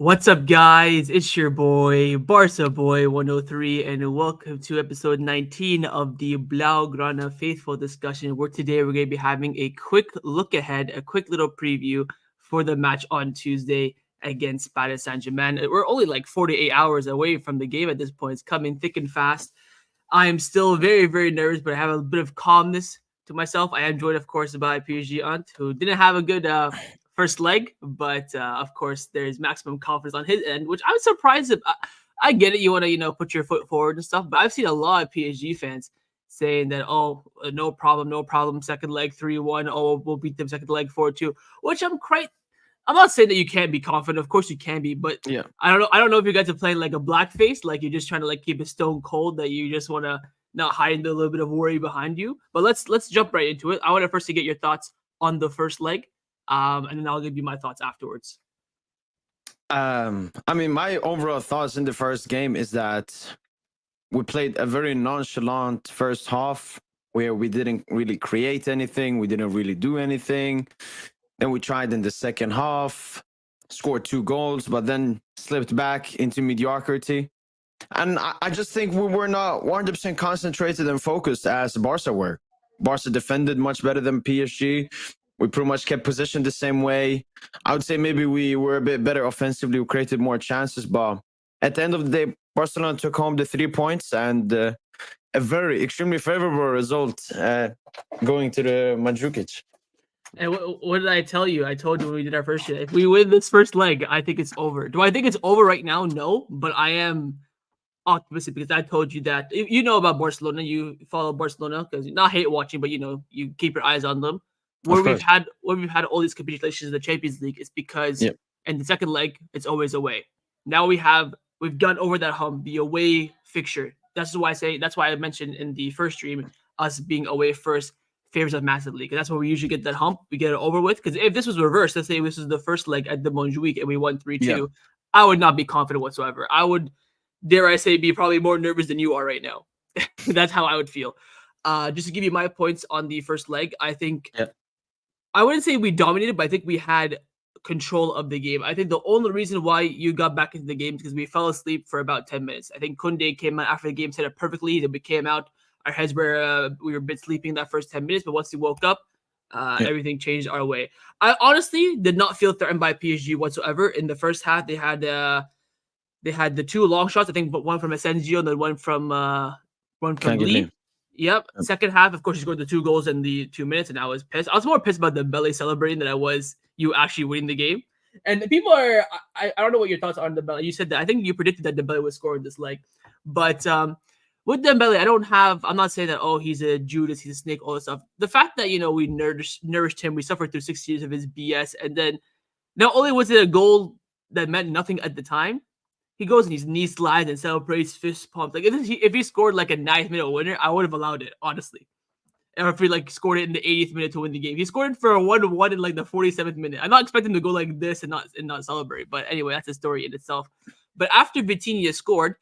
What's up, guys? It's your boy, Barca Boy 103, and welcome to episode 19 of the Blaugrana Faithful Discussion, where today we're going to be having a quick look ahead, a quick little preview for the match on Tuesday against Paris Saint Germain. We're only like 48 hours away from the game at this point. It's coming thick and fast. I am still very, very nervous, but I have a bit of calmness to myself. I am joined, of course, by PSG Aunt, who didn't have a good first leg, but of course there's maximum confidence on his end, which I'm surprised if I get it. You want to put your foot forward and stuff, but I've seen a lot of PSG fans saying that no problem, no problem. Second leg 3-1. Oh, we'll beat them second leg 4-2. Which I'm not saying that you can't be confident. Of course you can be, but Yeah. I don't know. I don't know if you guys are playing like a blackface, like you're just trying to like keep it stone cold, that you just want to not hide the little bit of worry behind you. But let's jump right into it. I want to first get your thoughts on the first leg. And then I'll give you my thoughts afterwards. My overall thoughts in the first game is that we played a very nonchalant first half where we didn't really create anything. We didn't really do anything. Then we tried in the second half, scored 2 goals, but then slipped back into mediocrity. And I just think we were not 100% concentrated and focused as Barca were. Barca defended much better than PSG. We pretty much kept position the same way. I would say maybe we were a bit better offensively. We created more chances, but at the end of the day, Barcelona took home the 3 points and a very extremely favorable result going to the Mandzukic. And what did I tell you? I told you when we did our first shit. If we win this first leg, I think it's over. Do I think it's over right now? No, but I am optimistic because I told you that you know about Barcelona. You follow Barcelona because not hate watching, but you keep your eyes on them. Where we've had all these capitulations in the Champions League is because in the second leg it's always away. Now we've gone over that hump, the away fixture. That's why I mentioned in the first stream us being away first favors us massively because that's where we usually get that hump. We get it over with. Because if this was reversed, let's say this was the first leg at the Montjuic and we won 3-2, I would not be confident whatsoever. I would, dare I say, be probably more nervous than you are right now. That's how I would feel. Just to give you my points on the first leg, I think. I wouldn't say we dominated, but I think we had control of the game. I think the only reason why you got back into the game is because we fell asleep for about 10 minutes. I think Koundé came out after the game, set it perfectly. Then we came out. Our heads were we were a bit sleeping that first 10 minutes, but once we woke up, everything changed our way. I honestly did not feel threatened by PSG whatsoever. In the first half, they had the 2 long shots. I think, but one from Asensio and then one from Lee. Yep. Second half, of course, he scored the 2 goals in the 2 minutes, and I was pissed. I was more pissed about Dembele celebrating than I was you actually winning the game. And people are, I don't know what your thoughts are on Dembele. You said that I think you predicted that Dembele would score this leg, but with Dembele, I'm not saying that he's a Judas, he's a snake, all this stuff. The fact that we nourished him, we suffered through 6 years of his BS, and then not only was it a goal that meant nothing at the time. He goes and his knee slides and celebrates, fist pumps. Like if he scored like a 9th minute winner, I would have allowed it, honestly. Or if he like scored it in the 80th minute to win the game. He scored it for a 1-1 in like the 47th minute. I'm not expecting him to go like this and not celebrate. But anyway, that's a story in itself. But after Vitinha scored,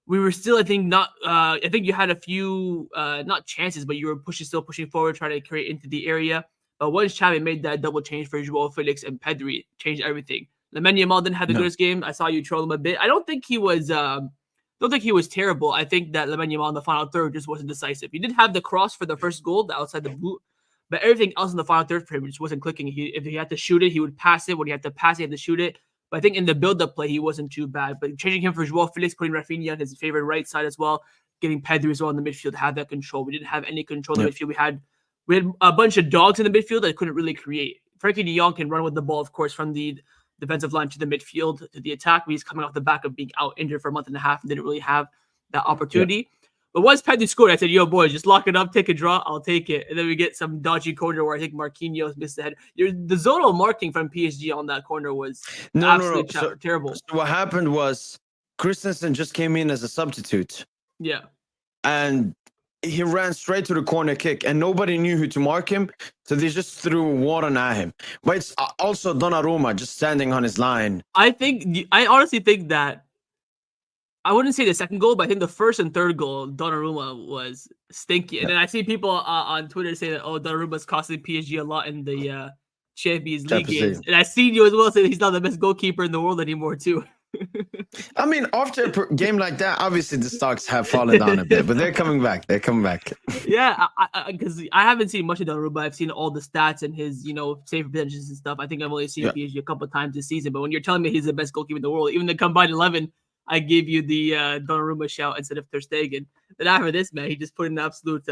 we were still, I think, not. I think you had a few not chances, but you were still pushing forward, trying to create into the area. But once Xavi made that double change for João Felix and Pedri, changed everything. Lamine Yamal didn't have the greatest game. I saw you troll him a bit. I don't think he was terrible. I think that Lamine Yamal in the final third just wasn't decisive. He did have the cross for the first goal, the outside the boot, but everything else in the final third for him just wasn't clicking. If he had to shoot it, he would pass it. When he had to pass it, he had to shoot it. But I think in the build-up play, he wasn't too bad. But changing him for João Felix, putting Rafinha on his favorite right side as well, getting Pedri as well in the midfield, have that control. We didn't have any control in the midfield. We had a bunch of dogs in the midfield that couldn't really create. Frankie de Jong can run with the ball, of course, from the defensive line to the midfield to the attack. But he's coming off the back of being out injured for a month and a half and didn't really have that opportunity. But once Pedri scored, I said, yo, boys, just lock it up, take a draw, I'll take it. And then we get some dodgy corner where I think Marquinhos missed the head. The zonal marking from PSG on that corner was absolutely terrible. So what happened was Christensen just came in as a substitute. Yeah. And he ran straight to the corner kick and nobody knew who to mark him. So they just threw water at him. But it's also Donnarumma just standing on his line. I honestly think that I wouldn't say the second goal, but I think the first and third goal, Donnarumma was stinky. And then I see people on Twitter say that, Donnarumma's costing PSG a lot in the Champions League Champions games. League. And I seen you as well say he's not the best goalkeeper in the world anymore too. I mean, after a game like that, obviously the stocks have fallen down a bit, but they're coming back. They're coming back. Yeah, because I haven't seen much of Donnarumma. I've seen all the stats and his, save percentages and stuff. I think I've only seen Yeah. PSG a couple of times this season. But when you're telling me he's the best goalkeeper in the world, even the combined 11, I gave you the Donnarumma shout instead of Ter Stegen. Then after this, man, he just put an absolute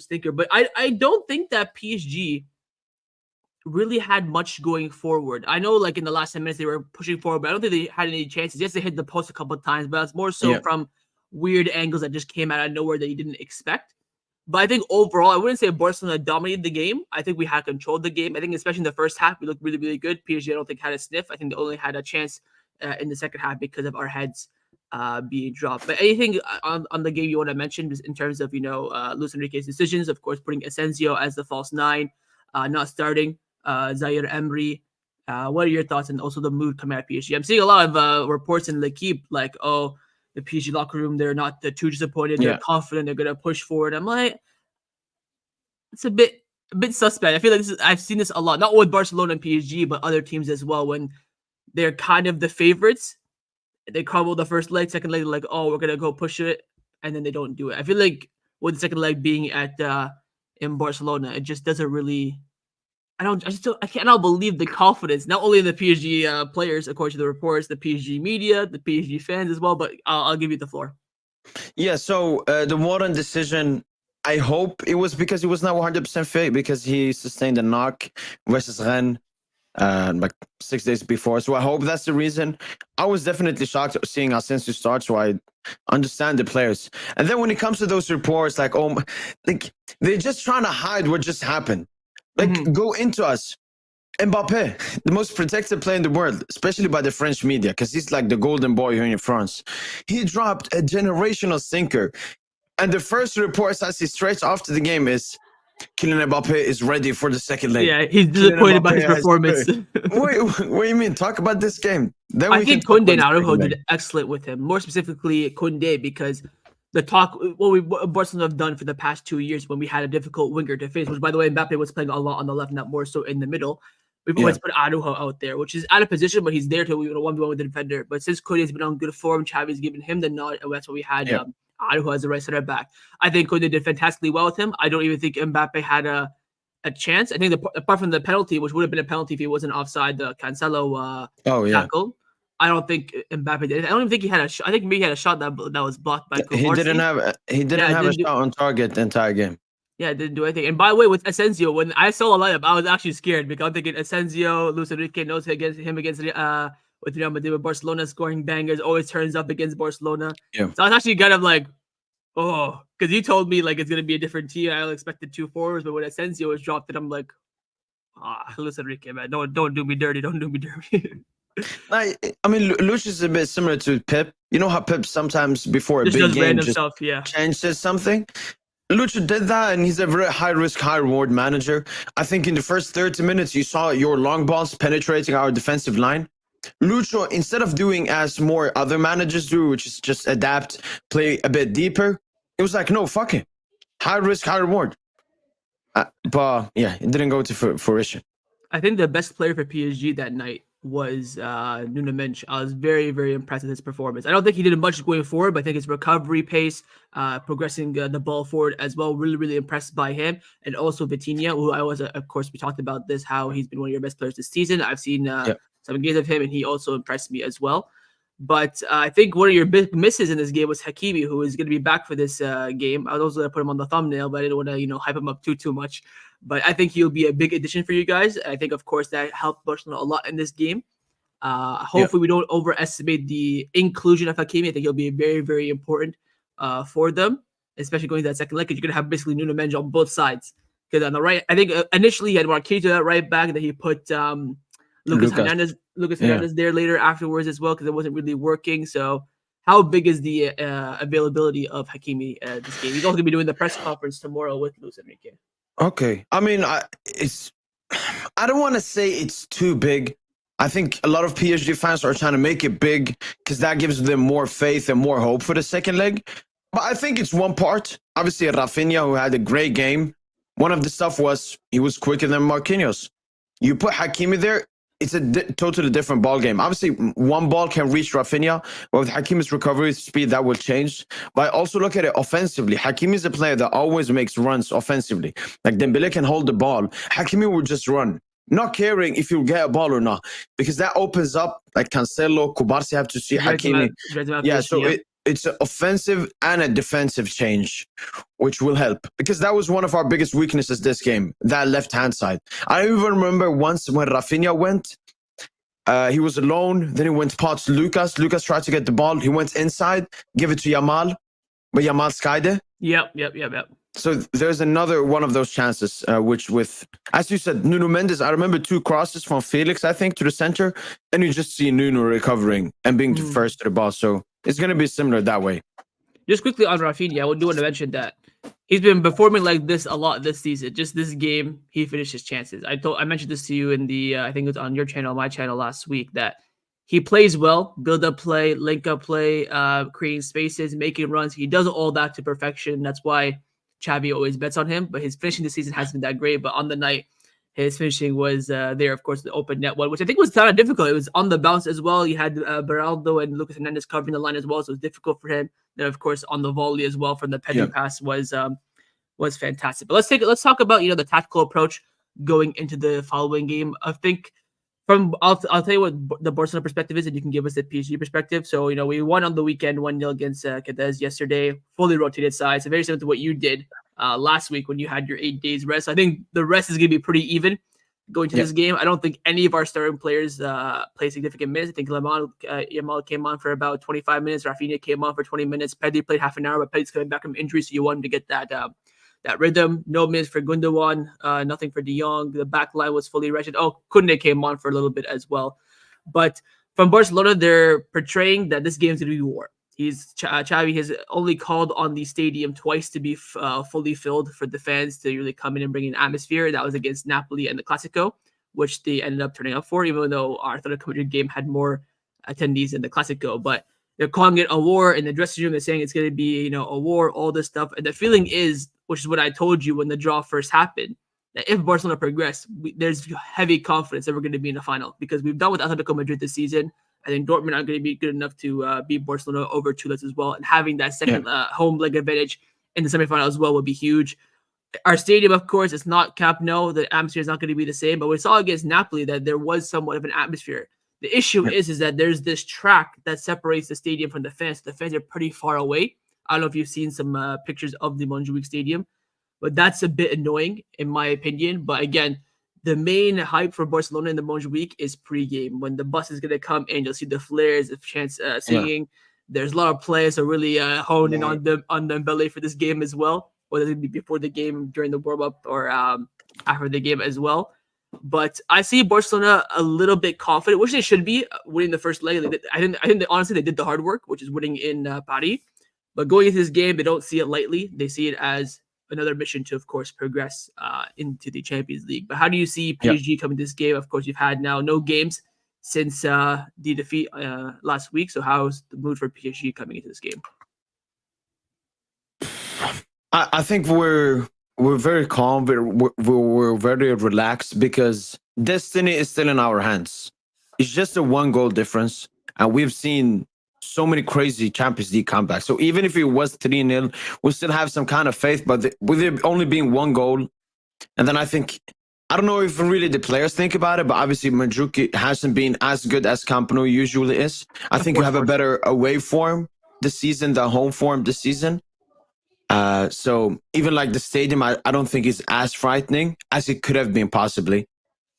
stinker. But I don't think that PSG really had much going forward. I know, like in the last 10 minutes, they were pushing forward, but I don't think they had any chances. Yes, they hit the post a couple of times, but it's more so Yeah. from weird angles that just came out of nowhere that you didn't expect. But I think overall, I wouldn't say Barcelona dominated the game. I think we had controlled the game. I think especially in the first half, we looked really, really good. PSG, I don't think had a sniff. I think they only had a chance in the second half because of our heads being dropped. But anything on the game you want to mention in terms of, Luis Enrique's decisions, of course, putting Asensio as the false nine, not starting Zaire Emery. What are your thoughts and also the mood coming out of PSG? I'm seeing a lot of reports in L'Equipe like, oh, the PSG locker room, they're not too disappointed. They're confident. They're going to push forward. I'm like, it's a bit suspect. I feel like I've seen this a lot, not with Barcelona and PSG, but other teams as well. When they're kind of the favorites, they crumble the first leg, second leg, like, oh, we're gonna go push it, and then they don't do it. I feel like with the second leg being at in Barcelona, it just doesn't really. I cannot believe the confidence, not only in the PSG players, according to the reports, the PSG media, the PSG fans as well. But I'll give you the floor. Yeah. So the Warren decision, I hope it was because he was not 100% fit because he sustained a knock versus Rennes like 6 days before. So I hope that's the reason. I was definitely shocked seeing Asensio start, so I understand the players. And then when it comes to those reports, like, oh, like they're just trying to hide what just happened. Like, go into us. Mbappe, the most protected player in the world, especially by the French media, because he's like the golden boy here in France. He dropped a generational stinker. And the first reports I see straight after the game is Kylian Mbappe is ready for the second leg. Yeah, he's disappointed by his performance. Wait, what do you mean? Talk about this game. Then I think Koundé and Araujo did excellent with him. More specifically, Koundé, because the talk what Barcelona have done for the past 2 years when we had a difficult winger to face, which by the way, Mbappe was playing a lot on the left, not more so in the middle. We've always put Araujo out there, which is out of position, but he's there to 1v1 with the defender. But since Koundé's been on good form, Xavi's given him the nod, and that's what we had Araujo as the right center back. I think Koundé did fantastically well with him. I don't even think Mbappe had a chance. I think apart from the penalty, which would have been a penalty if he wasn't offside, the Cancelo tackle. I don't think Mbappe did. I don't even think he had a shot. I think maybe he had a shot that was blocked by Kumarsi. He didn't have a shot on target the entire game. Yeah, didn't do anything. And by the way, with Asensio, when I saw a lineup, I was actually scared because I'm thinking Asensio, Luis Enrique knows against with Real Madrid, with Barcelona scoring bangers, always turns up against Barcelona. Yeah. So I was actually kind of like, oh, because you told me like it's gonna be a different team. I expected 2 forwards, but when Asensio was dropped, and I'm like, Luis Enrique, man, don't do me dirty, don't do me dirty. I mean, Luch is a bit similar to Pep. You know how Pep sometimes before a big game just changes something? Luch did that, and he's a very high-risk, high-reward manager. I think in the first 30 minutes, you saw your long balls penetrating our defensive line. Lucho, instead of doing as more other managers do, which is just adapt, play a bit deeper, it was like, no, fuck it. High risk, high reward. But yeah, it didn't go to fruition. I think the best player for PSG that night was Nuno Mendes. I was very, very impressed with his performance. I don't think he did much going forward, but I think his recovery pace, progressing the ball forward as well, really, really impressed by him. And also Vitinha, who I was, of course, we talked about this, how he's been one of your best players this season. I've seen some games of him, and he also impressed me as well. But I think one of your big misses in this game was Hakimi, who is going to be back for this game. I was also going to put him on the thumbnail, but I didn't want to, hype him up too much. But I think he'll be a big addition for you guys. I think, of course, that helped Barcelona a lot in this game. Hopefully, we don't overestimate the inclusion of Hakimi. I think he'll be very, very important for them, especially going to that second leg, because you're going to have basically Nuno Mendes on both sides. Because on the right, I think initially he had Marquinhos at right back, and then he put Lucas Hernandez there later afterwards as well, because it wasn't really working. So how big is the availability of Hakimi this game? He's also going to be doing the press conference tomorrow with Luis Enrique. Okay. I mean, I don't want to say it's too big. I think a lot of PSG fans are trying to make it big because that gives them more faith and more hope for the second leg. But I think it's one part. Obviously, Rafinha, who had a great game. One of the stuff was he was quicker than Marquinhos. You put Hakimi there, it's a totally different ball game. Obviously, one ball can reach Rafinha, but with Hakimi's recovery speed, that will change. But also look at it offensively. Hakimi is a player that always makes runs offensively. Like Dembele can hold the ball. Hakimi will just run, not caring if you get a ball or not, because that opens up like Cancelo, Kubarsi have to see Hakimi. Yeah, so it's an offensive and a defensive change, which will help, because that was one of our biggest weaknesses this game, that left-hand side. I even remember once when Rafinha went, he was alone, then he went past Lucas. Lucas tried to get the ball. He went inside, give it to Yamal, but Yamal skied it. Yep. So there's another one of those chances, which with, as you said, Nuno Mendes, I remember 2 crosses from Felix, I think, to the center, and you just see Nuno recovering and being the first to the ball. So it's going to be similar that way. Just quickly on Rafinha, I do want to mention that he's been performing like this a lot this season. Just this game, he finished his chances. I mentioned this to you in the I think it was on your channel, my channel last week, that he plays well, build up play, link up play, creating spaces, making runs. He does all that to perfection. That's why Xavi always bets on him. But his finishing this season hasn't been that great. But on the night, his finishing was there, of course, the open net one, which I think was kind of difficult. It was on the bounce as well. You had Beraldo and Lucas Hernandez covering the line as well, so it was difficult for him. Then, of course, on the volley as well from the Pedri pass was fantastic. But let's talk about the tactical approach going into the following game. I think I'll tell you what the Barcelona perspective is, and you can give us the PSG perspective. So we won on the weekend 1-0 against Cadiz yesterday, fully rotated side. So very similar to what you did last week when you had your 8 days rest. I think the rest is going to be pretty even going to this game. I don't think any of our starting players play significant minutes. I think Yamal came on for about 25 minutes. Rafinha came on for 20 minutes. Pedri played half an hour, but Pedri's coming back from injury, so you want him to get that rhythm. No minutes for Gundogan, nothing for De Jong. The back line was fully rested. Oh, Koundé came on for a little bit as well. But from Barcelona, they're portraying that this game's going to be war. Xavi has only called on the stadium twice to be fully filled for the fans to really come in and bring in atmosphere. That was against Napoli and the Clasico, which they ended up turning up for, even though our Atletico Madrid game had more attendees than the Clasico. But they're calling it a war in the dressing room. They're saying it's going to be, a war, all this stuff. And the feeling is, which is what I told you when the draw first happened, that if Barcelona progress, there's heavy confidence that we're going to be in the final, because we've done with Atletico Madrid this season. I think Dortmund aren't going to be good enough to beat Barcelona over 2 legs as well. And having that second home leg advantage in the semifinal as well would be huge. Our stadium, of course, it's not Camp Nou. The atmosphere is not going to be the same. But we saw against Napoli that there was somewhat of an atmosphere. The issue is that there's this track that separates the stadium from the fans. The fans are pretty far away. I don't know if you've seen some pictures of the Montjuic Stadium, but that's a bit annoying in my opinion. But again, the main hype for Barcelona in the Montjuic is pre-game, when the bus is going to come and you'll see the flares, the chants singing. There's a lot of players who are really honed in on Dembele for this game as well, whether it be before the game, during the warm-up, or after the game as well. But I see Barcelona a little bit confident, which they should be, winning the first leg. I think honestly they did the hard work, which is winning in Paris. But going into this game, they don't see it lightly. They see it as another mission to, of course, progress into the Champions League. But how do you see PSG coming to this game? Of course, you've had now no games since the defeat last week. So how's the mood for PSG coming into this game? I think we're very calm. We're very relaxed, because destiny is still in our hands. It's just a 1-goal difference, and we've seen so many crazy Champions League comebacks. So even if it was 3-0, we still have some kind of faith. But with it only being 1 goal, and then I don't know if really the players think about it, but obviously Mandzukic hasn't been as good as Camp Nou usually is. I think you have a better away form this season than home form this season. So even like the stadium, I don't think is as frightening as it could have been possibly.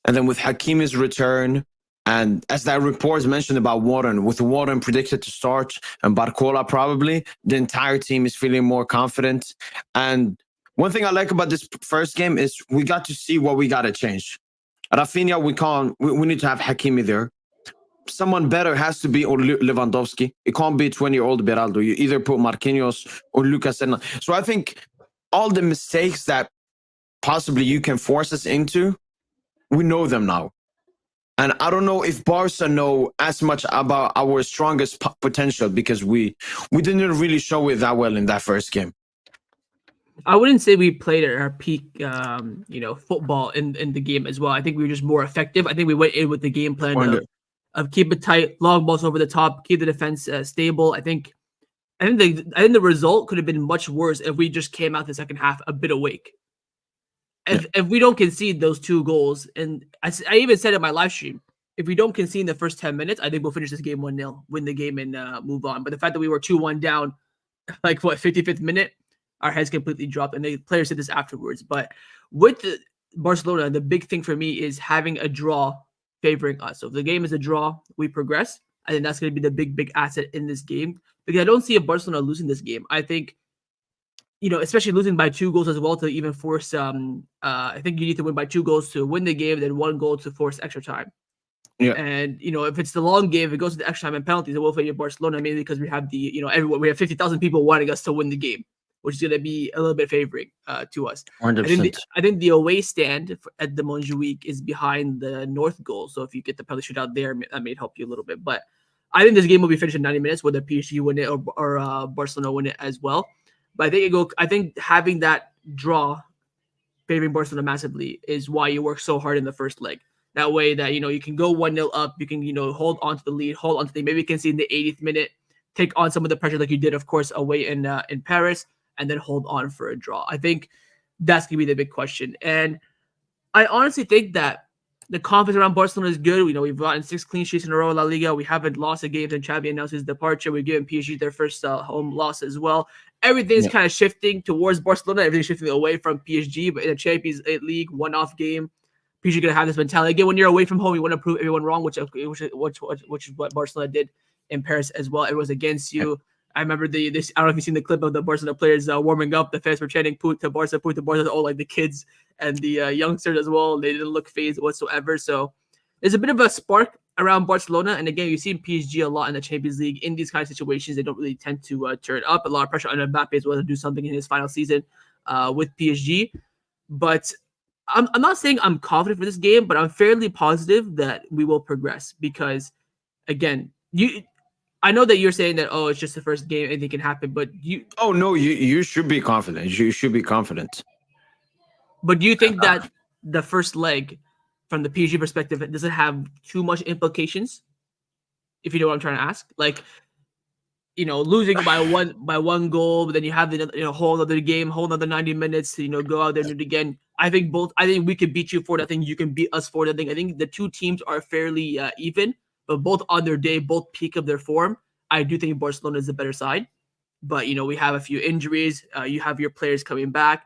And then with Hakimi's return, and as that report mentioned about Warren, with Warren predicted to start and Barcola probably, the entire team is feeling more confident. And one thing I like about this first game is we got to see what we got to change. Rafinha, we need to have Hakimi there. Someone better has to be Lewandowski. It can't be 20-year-old Beraldo. You either put Marquinhos or Lucas. So I think all the mistakes that possibly you can force us into, we know them now. And I don't know if Barca know as much about our strongest potential, because we didn't really show it that well in that first game. I wouldn't say we played at our peak, football in the game as well. I think we were just more effective. I think we went in with the game plan of keep it tight, long balls over the top, keep the defense stable. I think the result could have been much worse if we just came out the second half a bit awake. If we don't concede those 2 goals, and I even said in my live stream, if we don't concede in the first 10 minutes, I think we'll finish this game 1-0, win the game, and move on. But the fact that we were 2-1 down, like 55th minute, our heads completely dropped, and the players said this afterwards. But with Barcelona, the big thing for me is having a draw favoring us. So if the game is a draw, we progress. I think that's going to be the big asset in this game, because I don't see a Barcelona losing this game. I think, especially losing by 2 goals as well to even force. I think you need to win by 2 goals to win the game, then 1 goal to force extra time. Yeah. And if it's the long game, if it goes to the extra time and penalties, it will favor Barcelona, mainly because we have everyone. We have 50,000 people wanting us to win the game, which is going to be a little bit favoring to us. 100%. I think the away stand at the Montjuic is behind the north goal. So if you get the penalty shootout there, that may help you a little bit. But I think this game will be finished in 90 minutes, whether PSG win it or Barcelona win it as well. But I think having that draw favoring Barcelona massively is why you work so hard in the first leg. That way that, you can go 1-0 up, you can, hold on to the lead, hold on to the, maybe you can see in the 80th minute, take on some of the pressure like you did, of course, away in Paris, and then hold on for a draw. I think that's going to be the big question. And I honestly think that the confidence around Barcelona is good. We've gotten 6 clean sheets in a row in La Liga. We haven't lost a game since Xavi announced his departure. We've given PSG their first home loss as well. Everything's kind of shifting towards Barcelona. Everything's shifting away from PSG. But in a Champions League one-off game, PSG going to have this mentality. Again, when you're away from home, you want to prove everyone wrong, which is what Barcelona did in Paris as well. Everyone's against you. I remember this. I don't know if you've seen the clip of the Barcelona players warming up. The fans were chanting "Put to Barca, put to Barca." All like the kids and the youngsters as well. They didn't look phased whatsoever. So there's a bit of a spark around Barcelona. And again, you've seen PSG a lot in the Champions League. In these kind of situations, they don't really tend to turn up. A lot of pressure on Mbappe as well to do something in his final season with PSG. But I'm not saying I'm confident for this game, but I'm fairly positive that we will progress because, again, I know that you're saying that, it's just the first game, anything can happen, but you... Oh, no, you should be confident. You should be confident. But do you think that the first leg, from the PSG perspective, does it have too much implications? If you know what I'm trying to ask? Like, losing by one goal, but then you have the whole other game, whole other 90 minutes to go out there and do it again. I think we could beat you for it. I think you can beat us for it. I think the two teams are fairly even, but both on their day, both peak of their form. I do think Barcelona is the better side, but we have a few injuries. You have your players coming back.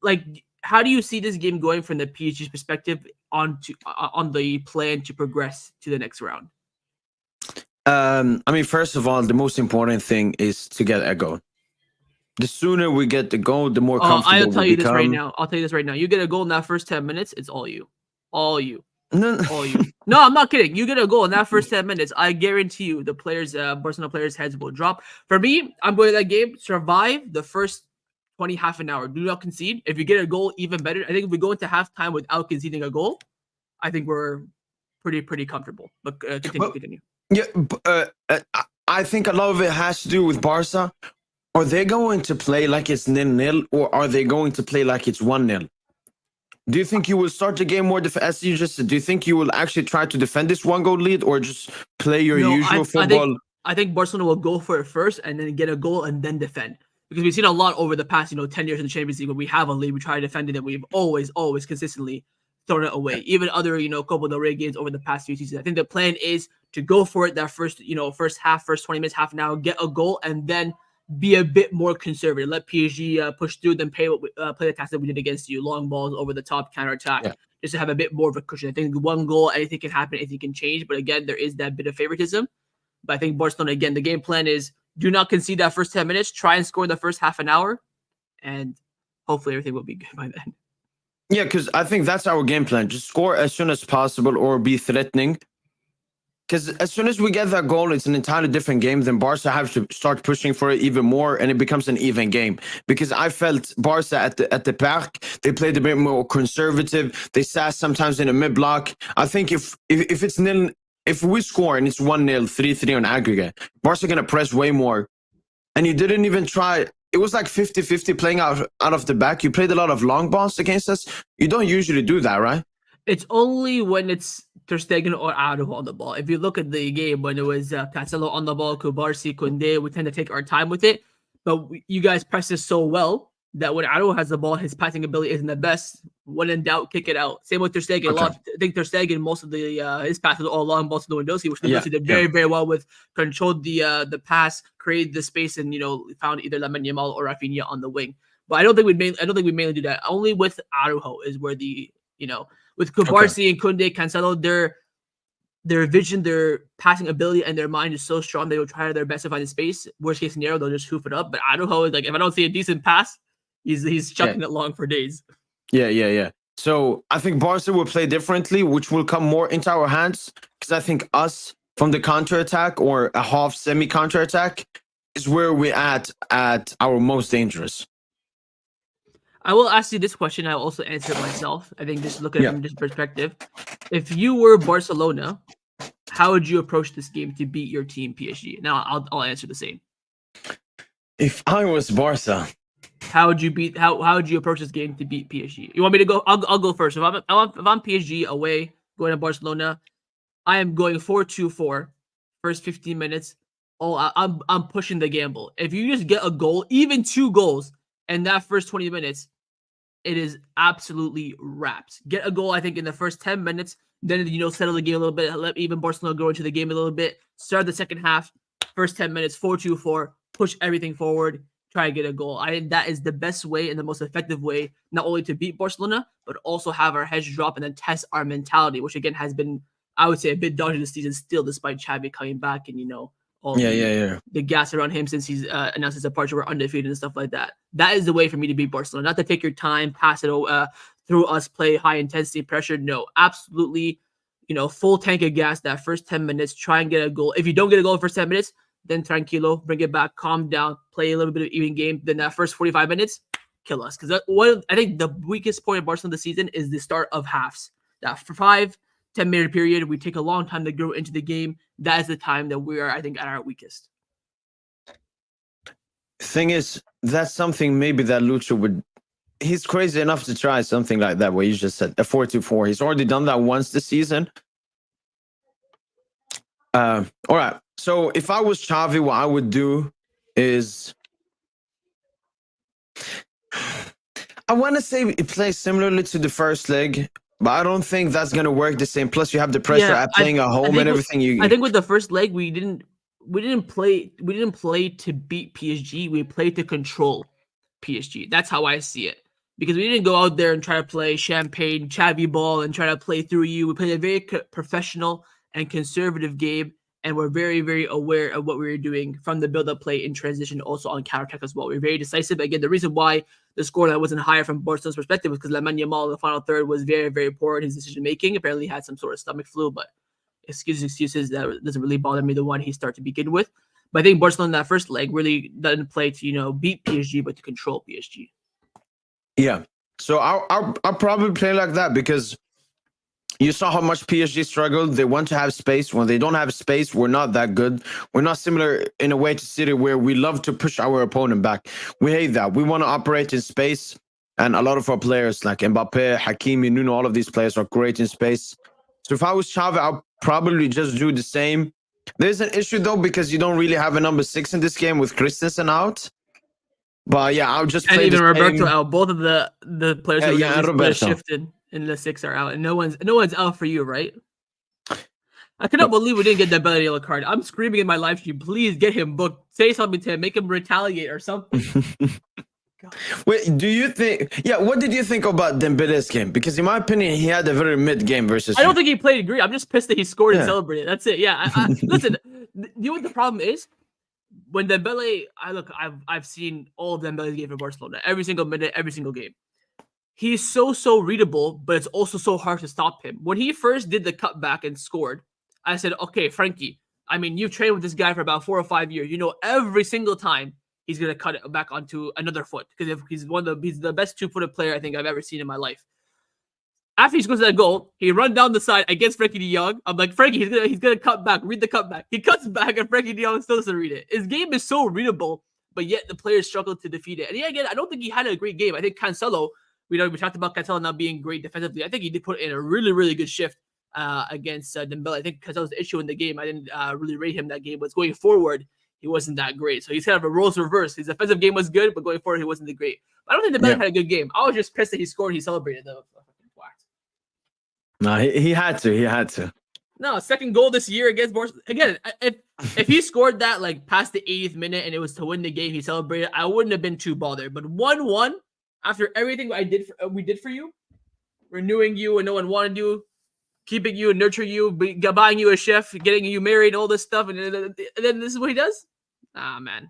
Like, how do you see this game going from the PSG's perspective on the plan to progress to the next round? First of all, the most important thing is to get a goal. The sooner we get the goal, the more comfortable I'll tell you we this right now. I'll tell you this right now. You get a goal in that first 10 minutes, it's all you. All you. No, all you. No, I'm not kidding. You get a goal in that first 10 minutes, I guarantee you the players, Barcelona players' heads will drop. For me, I'm going to that game, survive the first 20, half an hour. Do not concede. If you get a goal, even better. I think if we go into halftime without conceding a goal, I think we're pretty comfortable. But continue. Yeah, I think a lot of it has to do with Barca. Are they going to play like it's 0-0, or are they going to play like it's 1-0? Do you think you will start the game more as you just said? Do you think you will actually try to defend this 1-goal lead, or just play your usual football? I think Barcelona will go for it first and then get a goal and then defend. Because we've seen a lot over the past, 10 years in the Champions League. When we have a lead, we try to defend it, and we've always consistently thrown it away. Even other, Copa del Rey games over the past few seasons. I think the plan is to go for it that first, first half, first 20 minutes, half an hour, get a goal, and then be a bit more conservative. Let PSG push through, then play the tactics that we did against you. Long balls over the top, counterattack, just to have a bit more of a cushion. I think 1 goal, anything can happen, anything can change. But again, there is that bit of favoritism. But I think Barcelona, again, the game plan is do not concede that first 10 minutes. Try and score the first half an hour, and hopefully everything will be good by then. Yeah, because I think that's our game plan. Just score as soon as possible or be threatening. Because as soon as we get that goal, it's an entirely different game. Then Barca have to start pushing for it even more, and it becomes an even game. Because I felt Barca at the Parc, they played a bit more conservative. They sat sometimes in a mid block. I think if it's nil, if we score and it's 1-0, 3-3 on aggregate, Barca gonna press way more. And you didn't even try. it was like 50-50 playing out of the back. You played a lot of long balls against us. You don't usually do that, right? It's only when it's Ter Stegen or Araujo on the ball. If you look at the game when it was Cancelo on the ball, Kubarsi, Koundé, we tend to take our time with it. But you guys press this so well that when Araujo has the ball, his passing ability isn't the best. When in doubt, kick it out. Same with Ter Stegen. Okay. I think Ter Stegen, most of the his passes are all long balls to Lewandowski, which Lewandowski did Yeah. very, very well with. Controlled the pass, created the space, and found either Lamine Yamal or Rafinha on the wing. But I don't think we mainly do that. Only with Araujo is where with Kubarsi and Koundé, Cancelo, their vision, their passing ability, and their mind is so strong they will try their best to find the space. Worst case scenario, they'll just hoof it up. But Araujo is like, if I don't see a decent pass, he's chucking it long for days. Yeah. So I think Barca will play differently, which will come more into our hands, because I think us from the counter-attack or a half semi-counter-attack is where we're at our most dangerous. I will ask you this question. I'll also answer it myself. I think just look at it from this perspective. If you were Barcelona, how would you approach this game to beat your team, PSG? Now, I'll answer the same. If I was Barca, how would you approach this game to beat PSG? You want me to go? I'll go first. If I'm PSG away going to Barcelona, I am going 4-2-4. First 15 minutes. I'm pushing the gamble. If you just get a goal, even 2 goals, in that first 20 minutes, it is absolutely wrapped. Get a goal, I think, in the first 10 minutes. Then, settle the game a little bit. Let even Barcelona go into the game a little bit. Start the second half. First 10 minutes, 4-2-4. Push everything forward. Try to get a goal. I think that is the best way and the most effective way, not only to beat Barcelona, but also have our heads drop and then test our mentality, which, again, has been, I would say, a bit dodgy this season still, despite Xavi coming back and, all the gas around him since he's announced his departure. We're undefeated and stuff like that. That is the way for me to beat Barcelona. Not to take your time, pass it through us, play high intensity pressure. No, absolutely, full tank of gas that first 10 minutes. Try and get a goal. If you don't get a goal in the first 10 minutes, then tranquilo, bring it back, calm down, play a little bit of even game. Then that first 45 minutes, kill us. Because I think the weakest point of Barcelona this season is the start of halves. That for 5-10 minute period, we take a long time to grow into the game. That is the time that we are, I think, at our weakest. Thing is, that's something maybe that Lucho would. He's crazy enough to try something like that, what you just said, a 4-2-4. He's already done that once this season. All right. So if I was Xavi, what I would do is, I want to say it plays similarly to the first leg, but I don't think that's gonna work the same. Plus, you have the pressure at playing at home and everything. I think with the first leg, we didn't play to beat PSG. We played to control PSG. That's how I see it. Because we didn't go out there and try to play champagne, Xavi ball, and try to play through you. We played a very professional and conservative game, and we're very, very aware of what we were doing from the build-up play in transition, also on counter-attack as well. We were very decisive. Again, the reason why the scoreline wasn't higher from Barcelona's perspective was because Lamine Yamal in the final third was very, very poor in his decision-making. Apparently, he had some sort of stomach flu, but excuses, that doesn't really bother me, the one he started to begin with. But I think Barcelona in that first leg really doesn't play to, beat PSG, but to control PSG. Yeah. So I'll probably play like that, because you saw how much PSG struggled. They want to have space. When they don't have space, we're not that good. We're not similar in a way to City, where we love to push our opponent back. We hate that. We want to operate in space. And a lot of our players like Mbappe, Hakimi, Nuno, all of these players are great in space. So if I was Xavi, I'll probably just do the same. There's an issue, though, because you don't really have a number 6 in this game with Christensen out. But yeah, I'll just play. And even Roberto out. Both of the players who are shifted in the 6 are out, and no one's out for you, right? I cannot believe we didn't get that Dembele yellow card. I'm screaming in my live stream, please get him booked. Say something to him, make him retaliate or something. Wait, do you think? Yeah, what did you think about Dembele's game? Because in my opinion, he had a very mid game versus. I don't think he played great. I'm just pissed that he scored and celebrated. That's it. Yeah. Listen, you know what the problem is? When Dembele, I've seen all of Dembele's game for Barcelona, every single minute, every single game. He's so readable, but it's also so hard to stop him. When he first did the cutback and scored, I said, okay, Frankie, I mean, you've trained with this guy for about 4 or 5 years. You know, every single time he's going to cut it back onto another foot, because if he's the best 2-footed player I think I've ever seen in my life. After he scores that goal, he run down the side against Frankie de Jong. I'm like, Frankie, he's gonna cut back. Read the cutback. He cuts back, and Frankie de Jong still doesn't read it. His game is so readable but yet the players struggled to defeat it. And yeah, again, I don't think he had a great game. I think Cancelo, we talked about Cancelo not being great defensively. I think he did put in a really, really good shift against Dembele. I think Cancelo's issue in the game, I didn't really rate him that game, was going forward, he wasn't that great. So he's kind of a roles reverse. His defensive game was good, but going forward, he wasn't that great. But I don't think Dembele had a good game. I was just pissed that he scored and he celebrated, though. No, he had to. He had to. No, second goal this year against Barcelona. Again, if he scored that like past the 80th minute and it was to win the game, he celebrated, I wouldn't have been too bothered. But 1-1 after everything we did for you, renewing you and no one wanted you, keeping you and nurturing you, buying you a chef, getting you married, all this stuff, and then this is what he does? Ah, man.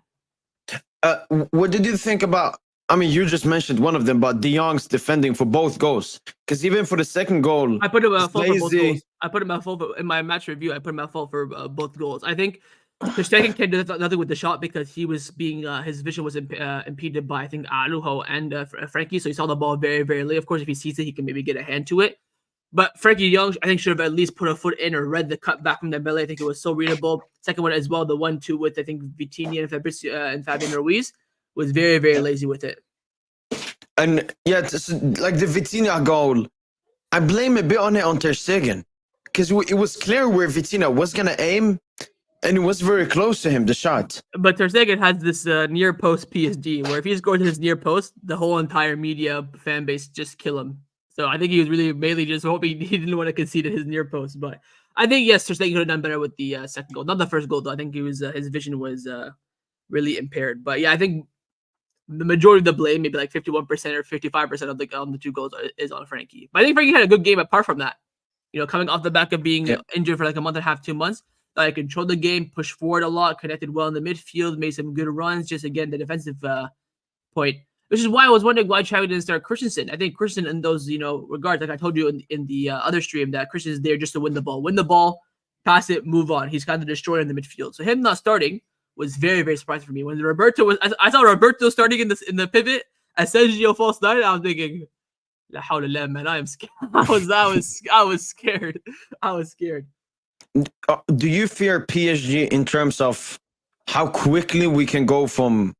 What did you think about? I mean, you just mentioned one of them, but De Jong's defending for both goals. Because even for the second goal, I put him at fault for both goals. I put him at fault in my match review. I put him at fault for both goals. I think Ter Stegen can do nothing with the shot because he was being his vision was impeded by, I think, Alujo and Frankie. So he saw the ball very, very late. Of course, if he sees it, he can maybe get a hand to it. But Frankie de Jong, I think, should have at least put a foot in or read the cut back from Dembele. I think it was so readable. Second one as well, the 1-2 with, I think, Vitinha and Fabian Ruiz, was very, very lazy with it. And yeah, like the Vitinha goal, I blame a bit on Ter Stegen. Because it was clear where Vitinha was going to aim, and it was very close to him, the shot. But Ter Stegen has this near post PSG, where if he's going to his near post, the whole entire media fan base just kill him. So I think he was really mainly just hoping he didn't want to concede at his near post. But I think, yes, Ter Stegen could have done better with the second goal. Not the first goal, though. I think he was his vision was really impaired. But yeah, I think the majority of the blame, maybe like 51% or 55% of the two goals is on Frankie. But I think Frankie had a good game apart from that. You know, coming off the back of being injured for like a month and a half, 2 months, controlled the game, pushed forward a lot, connected well in the midfield, made some good runs. Just again, the defensive point, which is why I was wondering why Xavi didn't start Christensen. I think Christensen in those regards, like I told you in the other stream, that Christensen is there just to win the ball, pass it, move on. He's kind of destroyer in the midfield. So him not starting was very, very surprising for me. When Roberto was, I saw Roberto starting in the pivot as Sergio false started. I was thinking, La hawla la, man, I am scared. I was scared. I was scared. Do you fear PSG in terms of how quickly we can go from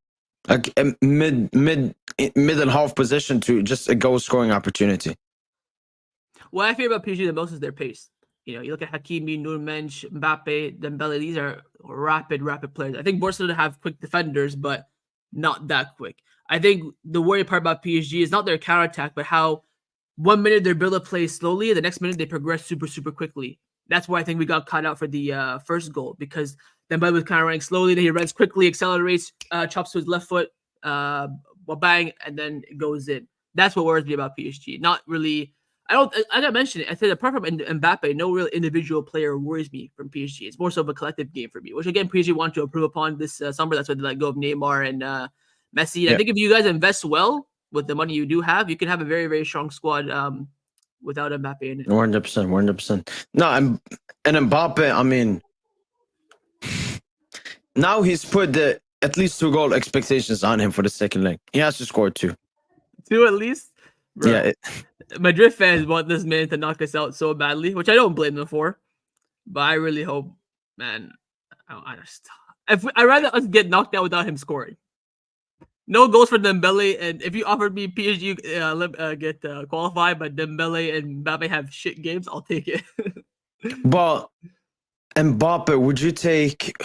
like a middle half position to just a goal scoring opportunity? What I fear about PSG the most is their pace. You know, you look at Hakimi, Nurmensch, Mbappe, Dembele. These are rapid players. I think Barcelona have quick defenders, but not that quick. I think the worry part about PSG is not their counterattack, but how 1 minute their build-up plays slowly, the next minute they progress super, super quickly. That's why I think we got caught out for the first goal, because Dembele was kind of running slowly, then he runs quickly, accelerates, chops to his left foot, bang, and then it goes in. That's what worries me about PSG. Not really. I gotta mention it. I said apart from Mbappe, no real individual player worries me from PSG. It's more so of a collective game for me, which again PSG want to improve upon this summer. That's why they let go of Neymar and Messi. Yeah. I think if you guys invest well with the money you do have, you can have a very, very strong squad without Mbappe in it. 100%. No, and Mbappe, I mean, now he's put the at least 2 goal expectations on him for the second leg. He has to score 2. 2 at least? Bro. Yeah. Madrid fans want this man to knock us out so badly, which I don't blame them for. But I really hope, man, I'd rather us get knocked out without him scoring. No goals for Dembele, and if you offered me PSG get qualified, but Dembele and Mbappe have shit games, I'll take it. But Mbappe, would you take?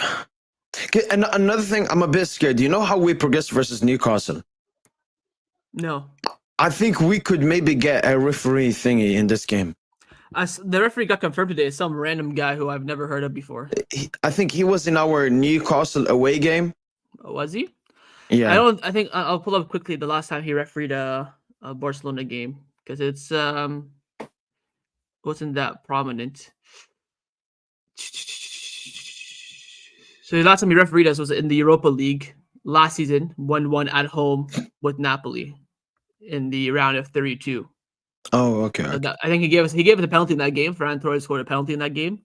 And another thing, I'm a bit scared. Do you know how we progressed versus Newcastle? No. I think we could maybe get a referee thingy in this game. The referee got confirmed today. Some random guy who I've never heard of before. I think he was in our Newcastle away game. Was he? Yeah. I think I'll pull up quickly the last time he refereed a Barcelona game, because it's wasn't that prominent. So the last time he refereed us was in the Europa League last season, 1-1 at home with Napoli in the round of 32. Oh, okay. So I think he gave us a penalty in that game. Ferran Torres scored a penalty in that game.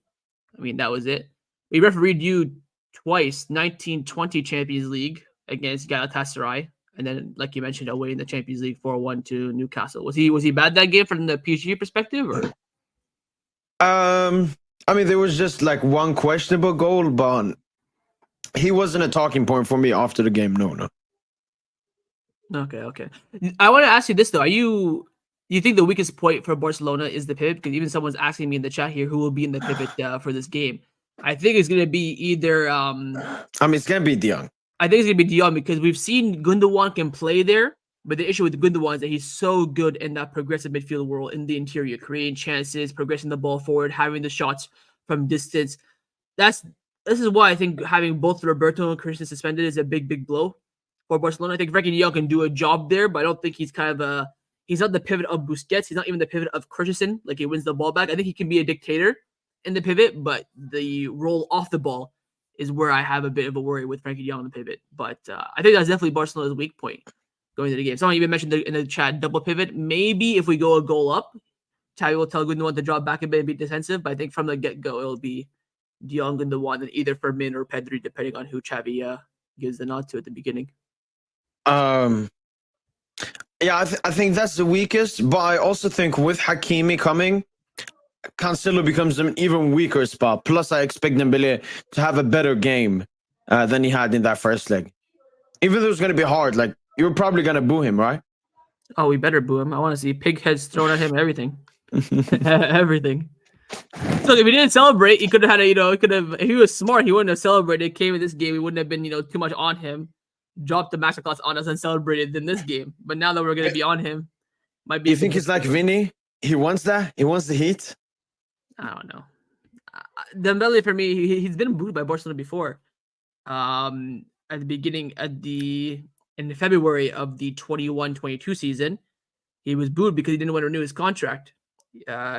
I mean, that was it. We refereed you twice, 1920 Champions League against Galatasaray, and then, like you mentioned, away in the Champions League 4-1 to Newcastle. Was he bad that game from the PSG perspective, or? I mean, there was just like one questionable goal, but he wasn't a talking point for me after the game. No. Okay. I want to ask you this though: you think the weakest point for Barcelona is the pivot? Because even someone's asking me in the chat here who will be in the pivot for this game. I think it's gonna be either. I mean, it's gonna be De Jong. I think it's gonna be De Jong because we've seen Gundogan can play there, but the issue with Gundogan is that he's so good in that progressive midfield world in the interior, creating chances, progressing the ball forward, having the shots from distance. This is why I think having both Roberto and Christian suspended is a big blow for Barcelona. I think Frenkie de Jong can do a job there, but I don't think he's he's not the pivot of Busquets. He's not even the pivot of Christensen. Like he wins the ball back. I think he can be a dictator in the pivot, but the role off the ball is where I have a bit of a worry with Frenkie de Jong on the pivot. But I think that's definitely Barcelona's weak point going into the game. Someone even mentioned in the chat double pivot. Maybe if we go a goal up, Xavi will tell Gundogan to drop back a bit and be defensive. But I think from the get-go, it'll be De Jong and the one, and either Fermin or Pedri, depending on who Xavi gives the nod to at the beginning. Yeah, I think that's the weakest, but I also think with Hakimi coming, Cancelo becomes an even weaker spot. Plus, I expect Dembele to have a better game than he had in that first leg. Even though it's going to be hard, like, you're probably going to boo him, right? Oh, we better boo him. I want to see pig heads thrown at him, everything. Everything. So if he didn't celebrate, he could have had if he was smart, he wouldn't have celebrated. Came in this game, he wouldn't have been, too much on him. Dropped the masterclass on us and celebrated in this game. But now that we're going to be on him, might be. You think he's like Vinny? He wants that? He wants the heat? I don't know. Dembele, for me, he's been booed by Barcelona before. At the beginning, in February of the 21-22 season, he was booed because he didn't want to renew his contract.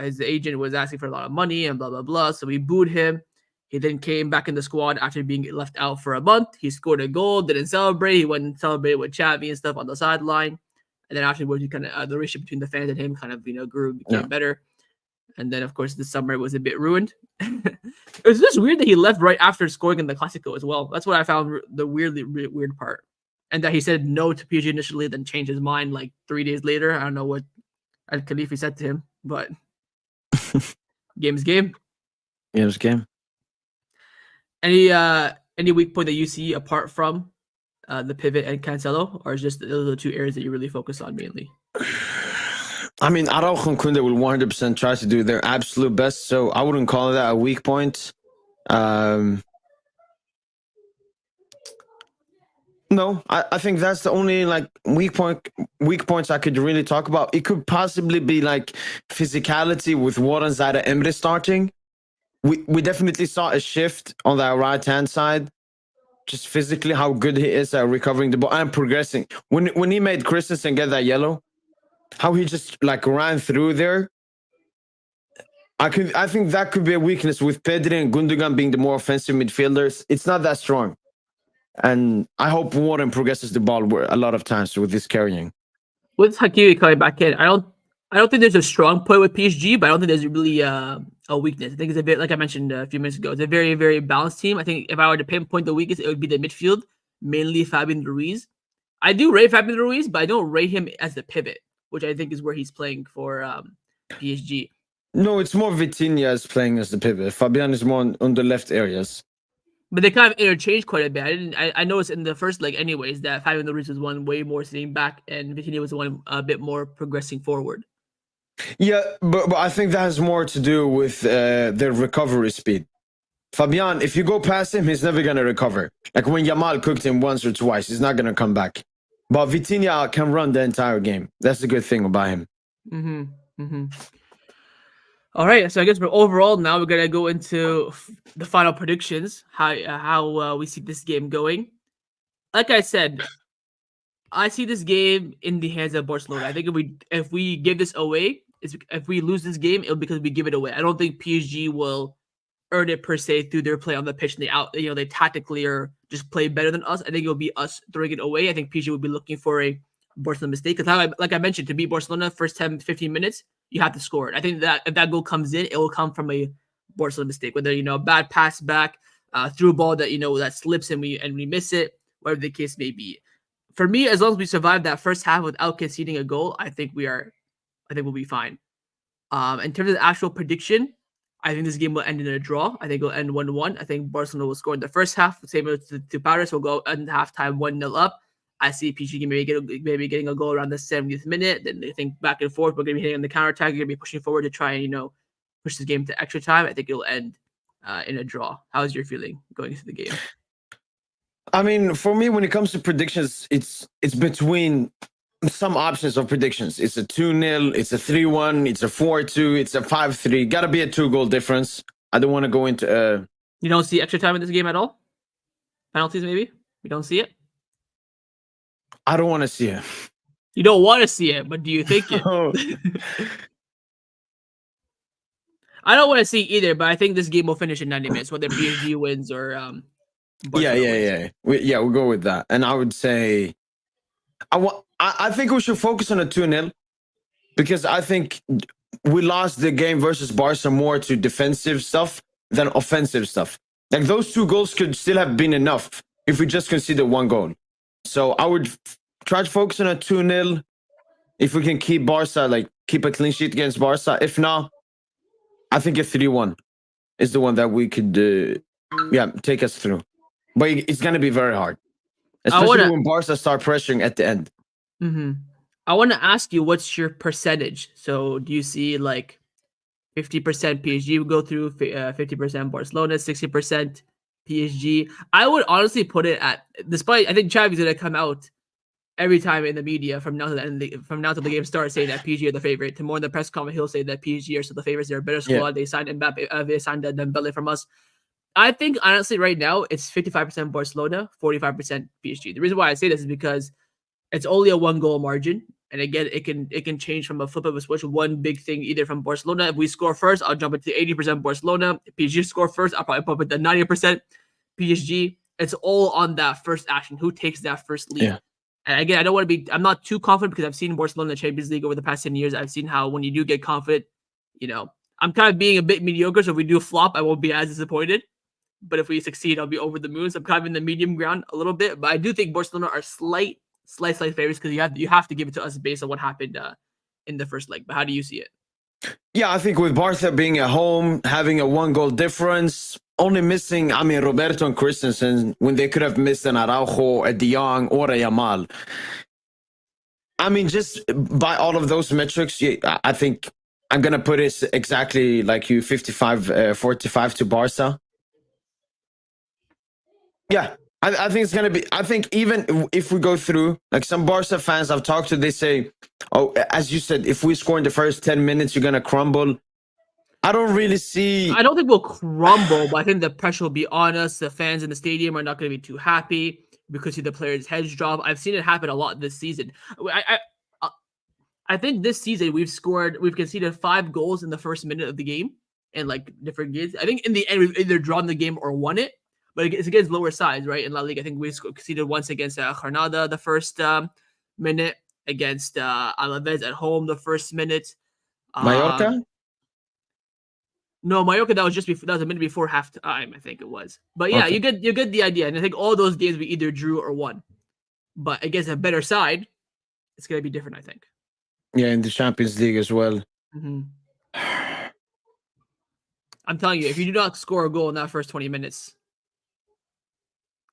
His agent was asking for a lot of money and blah, blah, blah. So we booed him. He then came back in the squad after being left out for a month. He scored a goal, didn't celebrate. He went and celebrated with Xavi and stuff on the sideline. And then afterwards, he kind of the relationship between the fans and him kind of grew, became better. And then, of course, this summer it was a bit ruined. It was just weird that he left right after scoring in the Clasico as well. That's what I found the weirdly weird part. And that he said no to PSG initially, then changed his mind like 3 days later. I don't know what Al Khalifi said to him, but game's game. Game's game. Any weak point that you see apart from the pivot and Cancelo, or is just those are the two areas that you really focus on mainly? I mean, Araujo and Koundé will 100% try to do their absolute best, so I wouldn't call that a weak point. No, I think that's the only weak points I could really talk about. It could possibly be like physicality with Warren Zaire Emre starting. We definitely saw a shift on that right-hand side, just physically how good he is at recovering the ball and progressing. When he made Christensen get that yellow, how he just ran through there. I think that could be a weakness with Pedri and Gundogan being the more offensive midfielders. It's not that strong. And I hope Warren progresses the ball a lot of times with this carrying. With Hakimi coming back in, I don't think there's a strong point with PSG, but I don't think there's really a weakness. I think it's a bit, like I mentioned a few minutes ago, it's a very, very balanced team. I think if I were to pinpoint the weakest, it would be the midfield, mainly Fabian Ruiz. I do rate Fabian Ruiz, but I don't rate him as the pivot, which I think is where he's playing for PSG. No, it's more Vitinha is playing as the pivot. Fabian is more on the left areas. But they kind of interchanged quite a bit. I noticed in the first leg, anyways, that Fabian Ruiz was one way more sitting back, and Vitinha was the one a bit more progressing forward. Yeah, but I think that has more to do with their recovery speed. Fabian, if you go past him, he's never going to recover. Like when Yamal cooked him once or twice, he's not going to come back. But Vitinha can run the entire game. That's the good thing about him. All right, so I guess overall now we're gonna go into the final predictions. How we see this game going. Like I said, I see this game in the hands of Barcelona. I think if we give this away, if we lose this game, it'll be because we give it away. I don't think PSG will earn it per se through their play on the pitch. And they tactically or just play better than us. I think it'll be us throwing it away. I think PSG will be looking for a Barcelona mistake. Because like I mentioned, to beat Barcelona first 10, 15 minutes, you have to score it. I think that if that goal comes in, it will come from a Barcelona mistake. Whether a bad pass back, through a ball that that slips and we miss it, whatever the case may be. For me, as long as we survive that first half without conceding a goal, I think we'll be fine. In terms of the actual prediction, I think this game will end in a draw. I think it'll end 1-1. I think Barcelona will score in the first half. Same to Paris. Will go end halftime 1-0 up. I see PSG maybe getting a goal around the 70th minute. Then they think back and forth. We're going to be hitting on the counter attack. We're going to be pushing forward to try and push this game to extra time. I think it'll end in a draw. How's your feeling going into the game? I mean, for me, when it comes to predictions, it's between some options of predictions. It's a 2-0, it's a 3-1, it's a 4-2, it's a 5-3. Got to be a 2-goal difference. I don't want to go into. You don't see extra time in this game at all? Penalties, maybe? You don't see it? I don't want to see it. You don't want to see it, but do you think it? I don't want to see either, but I think this game will finish in 90 minutes, whether PSG wins or Yeah. We'll go with that. And I would say, I think we should focus on a 2-0 because I think we lost the game versus Barca more to defensive stuff than offensive stuff. Like those 2 goals could still have been enough if we just conceded 1 goal. So I would try to focus on a 2-0 if we can keep Barca, keep a clean sheet against Barca. If not, I think a 3-1 is the one that we could, take us through. But it's going to be very hard, especially when Barca start pressuring at the end. Mm-hmm. I want to ask you, what's your percentage? So do you see 50% PSG will go through, 50% Barcelona, 60% PSG? I would honestly put it at, despite I think Xavi's going to come out every time in the media from now to the end, from now till the game starts, saying that PSG are the favorite. Tomorrow in the press conference, he'll say that PSG are still the favorites. They're a better squad. Yeah. They signed Mbappe. They signed Dembele from us. I think honestly, right now it's 55% Barcelona, 45% PSG. The reason why I say this is because it's only a 1-goal margin, and again, it can change from a flip of a switch. One big thing either from Barcelona. If we score first, I'll jump into 80% Barcelona. If PSG score first, I'll probably pump it to 90% PSG. It's all on that first action. Who takes that first lead? Yeah. And again, I'm not too confident because I've seen Barcelona in the Champions League over the past 10 years. I've seen how when you do get confident, I'm kind of being a bit mediocre. So if we do flop, I won't be as disappointed. But if we succeed, I'll be over the moon. So I'm kind of in the medium ground a little bit. But I do think Barcelona are slight favorites because you have to give it to us based on what happened in the first leg. But how do you see it? Yeah, I think with Barca being at home, having a 1-goal difference, only missing, Roberto and Christensen, when they could have missed an Araujo, a De Jong, or a Yamal. Just by all of those metrics, I think I'm going to put it exactly like you, 55-45 to Barca. Yeah, I think it's going to be, I think even if we go through, some Barca fans I've talked to, they say, as you said, if we score in the first 10 minutes, you're going to crumble. I don't really see. I don't think we'll crumble, but I think the pressure will be on us. The fans in the stadium are not going to be too happy because see the players' heads drop. I've seen it happen a lot this season. I think this season we've conceded 5 goals in the first minute of the game in different games. I think in the end we've either drawn the game or won it. But it's against lower sides, right? In La Liga, I think we conceded once against Granada the first minute, against Alaves at home the first minute. Mallorca? No, Mallorca, that was a minute before half time, I think it was. But yeah, okay. you get the idea. And I think all those games we either drew or won. But against a better side, it's going to be different, I think. Yeah, in the Champions League as well. Mm-hmm. I'm telling you, if you do not score a goal in that first 20 minutes,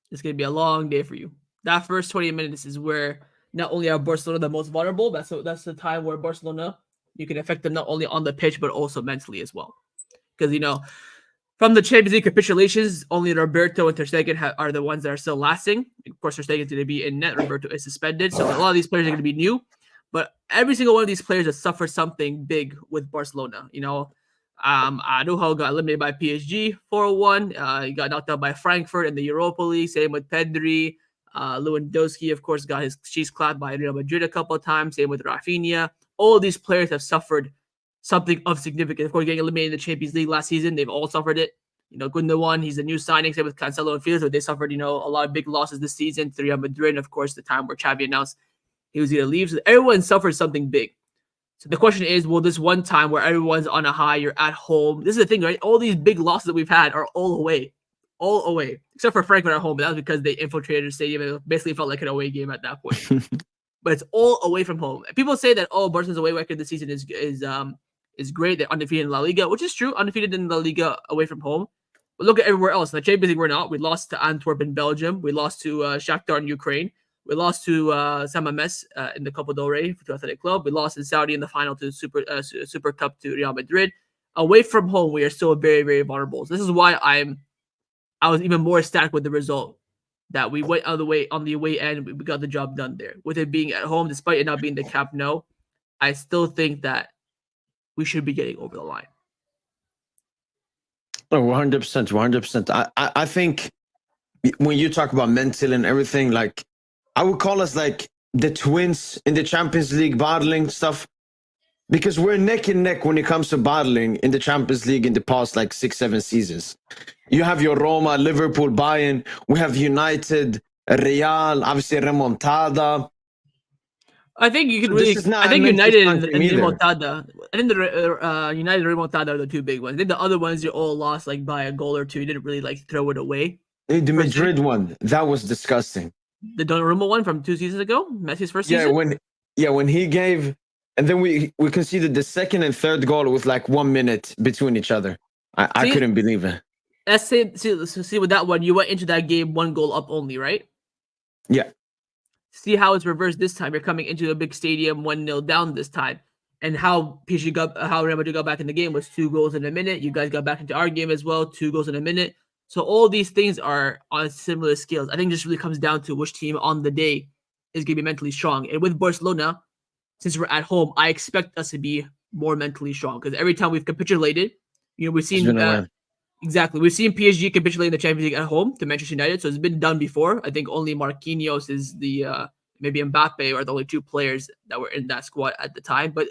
it's going to be a long day for you. That first 20 minutes is where not only are Barcelona the most vulnerable, that's the time where Barcelona, you can affect them not only on the pitch, but also mentally as well. Because, from the Champions League capitulations, only Roberto and Ter Stegen are the ones that are still lasting. Of course, Ter Stegen is going to be in net. Roberto is suspended. So a lot of these players are going to be new. But every single one of these players has suffered something big with Barcelona. Araujo got eliminated by PSG 4-1. He got knocked out by Frankfurt in the Europa League. Same with Pedri. Lewandowski, of course, got his cheese clapped by Real Madrid a couple of times. Same with Rafinha. All of these players have suffered something of significance. Of course, getting eliminated in the Champions League last season, they've all suffered it. Gundogan, he's a new signing. Same with Cancelo and Felix, but they suffered, a lot of big losses this season. To Real Madrid, and of course, the time where Xavi announced he was going to leave. So everyone suffered something big. So the question is, will this one time where everyone's on a high, you're at home? This is the thing, right? All these big losses that we've had are all away, except for Frankfurt at home. But that was because they infiltrated the stadium. It basically felt like an away game at that point. But it's all away from home. People say that Barcelona's away record this season is is great. They're undefeated in La Liga, which is true. Undefeated in La Liga away from home. But look at everywhere else. In the Champions League, we're not. We lost to Antwerp in Belgium. We lost to Shakhtar in Ukraine. We lost to Samames in the Copa del Rey to Athletic Club. We lost in Saudi in the final to Super Cup to Real Madrid. Away from home, we are still very, very vulnerable. So this is why I was even more ecstatic with the result that we went on the away end. We got the job done there. With it being at home, despite it not being the Camp Nou, I still think that we should be getting over the line. Oh, 100%, 100%. I think when you talk about mental and everything, like I would call us like the twins in the Champions League battling stuff, because we're neck and neck when it comes to battling in the Champions League in the past like 6-7 seasons. You have your Roma, Liverpool, Bayern. We have United, Real, obviously Remontada. I think you can really. I think United and Remontada. I think the United and Remontada are the two big ones. I think the other ones you all lost like by a goal or two. You didn't really like throw it away. The Madrid one, that was disgusting. The Donnarumma one from 2 seasons ago, Messi's first season. When he gave, and then we conceded the second and third goal with like 1 minute between each other. I couldn't believe it. Let's see with that one, you went into that game 1 goal up only, right? Yeah. See how it's reversed this time. You're coming into a big stadium 1-0 down this time. And how Real Madrid got back in the game was 2 goals in a minute. You guys got back into our game as well, 2 goals in a minute. So all these things are on similar scales. I think this really comes down to which team on the day is going to be mentally strong. And with Barcelona, since we're at home, I expect us to be more mentally strong. Because every time we've capitulated, we've seen exactly. We've seen PSG capitulate in the Champions League at home to Manchester United, so it's been done before. I think only Marquinhos is maybe Mbappe are the only 2 players that were in that squad at the time. But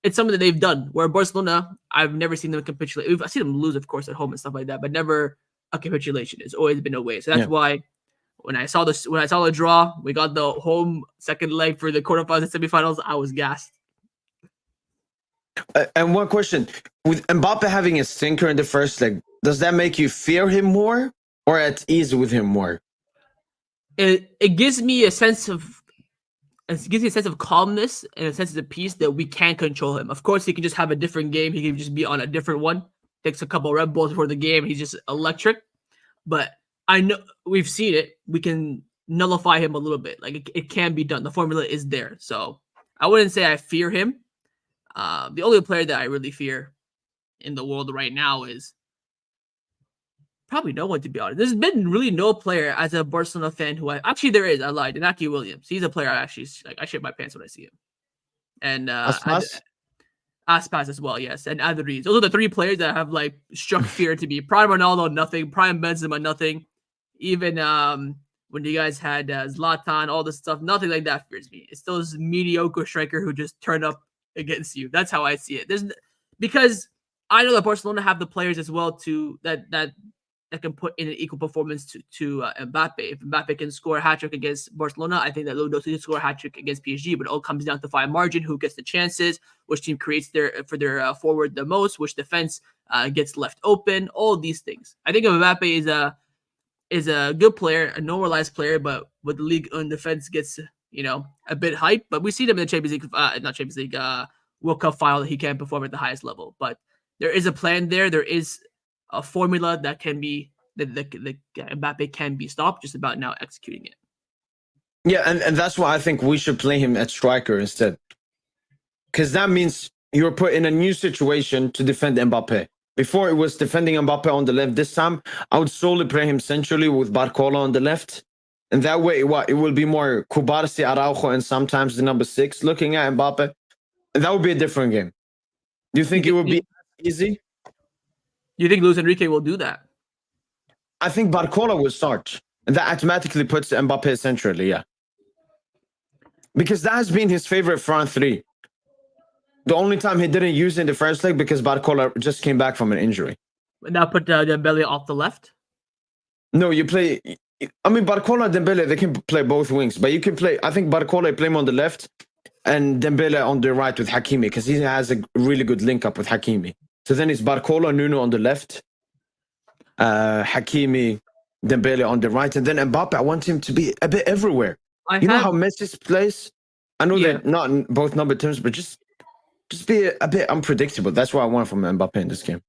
it's something that they've done. Where Barcelona, I've never seen them capitulate. I've seen them lose, of course, at home and stuff like that, but never a capitulation. It's always been away. So that's why when I saw the draw, we got the home second leg for the quarterfinals and semifinals. I was gassed. And one question: with Mbappe having a stinker in the first leg, does that make you fear him more or at ease with him more? It gives me a sense of calmness and a sense of peace that we can't control him. Of course, he can just have a different game. He can just be on a different one. Takes a couple Red Bulls before the game. He's just electric. But I know we've seen it. We can nullify him a little bit. Like it can be done. The formula is there. So I wouldn't say I fear him. The only player that I really fear in the world right now is probably no one, to be honest. There's been really no player as a Barcelona fan who there is. I lied. Inaki Williams. He's a player I shit my pants when I see him. And Aspas as well, yes, and Adriz. Those are the 3 players that have like struck fear to me. Prime Ronaldo, nothing. Prime Benzema, nothing. Even when you guys had Zlatan, all this stuff, nothing like that fears me. It's still this mediocre striker who just turned up against you. That's how I see it. Because I know that Barcelona have the players as well that can put in an equal performance to Mbappe. If Mbappe can score a hat-trick against Barcelona, I think that Lewandowski can score a hat-trick against PSG, but it all comes down to fine margin, who gets the chances, which team creates their forward the most, which defense gets left open, all these things. I think Mbappe is a good player, a normalized player, but with the league on defense gets a bit hyped. But we see them in the Champions League, not Champions League, World Cup final that he can't perform at the highest level. But there is a plan there. There is a formula that can be that Mbappe can be stopped. Just about now executing it. Yeah, and that's why I think we should play him at striker instead, because that means you're put in a new situation to defend Mbappe. Before it was defending Mbappe on the left. This time I would solely play him centrally with Barcola on the left, and that way it will be more Kubarsi, Araujo, and sometimes the number 6 looking at Mbappe, and that would be a different game. Do you think it would be easy? You think Luis Enrique will do that? I think Barcola will start, and that automatically puts Mbappe centrally, yeah. Because that has been his favorite front 3. The only time he didn't use it in the first leg because Barcola just came back from an injury. And now put Dembele off the left? No, you play... I mean, Barcola and Dembele, they can play both wings, but you can play... I think Barcola, play him on the left and Dembele on the right with Hakimi, because he has a really good link-up with Hakimi. So then it's Barcola, Nuno on the left, Hakimi, Dembele on the right, and then Mbappe, I want him to be a bit everywhere. Know how Messi plays? I know they're not both number 10s, but just just be a bit unpredictable. That's what I want from Mbappe in this game.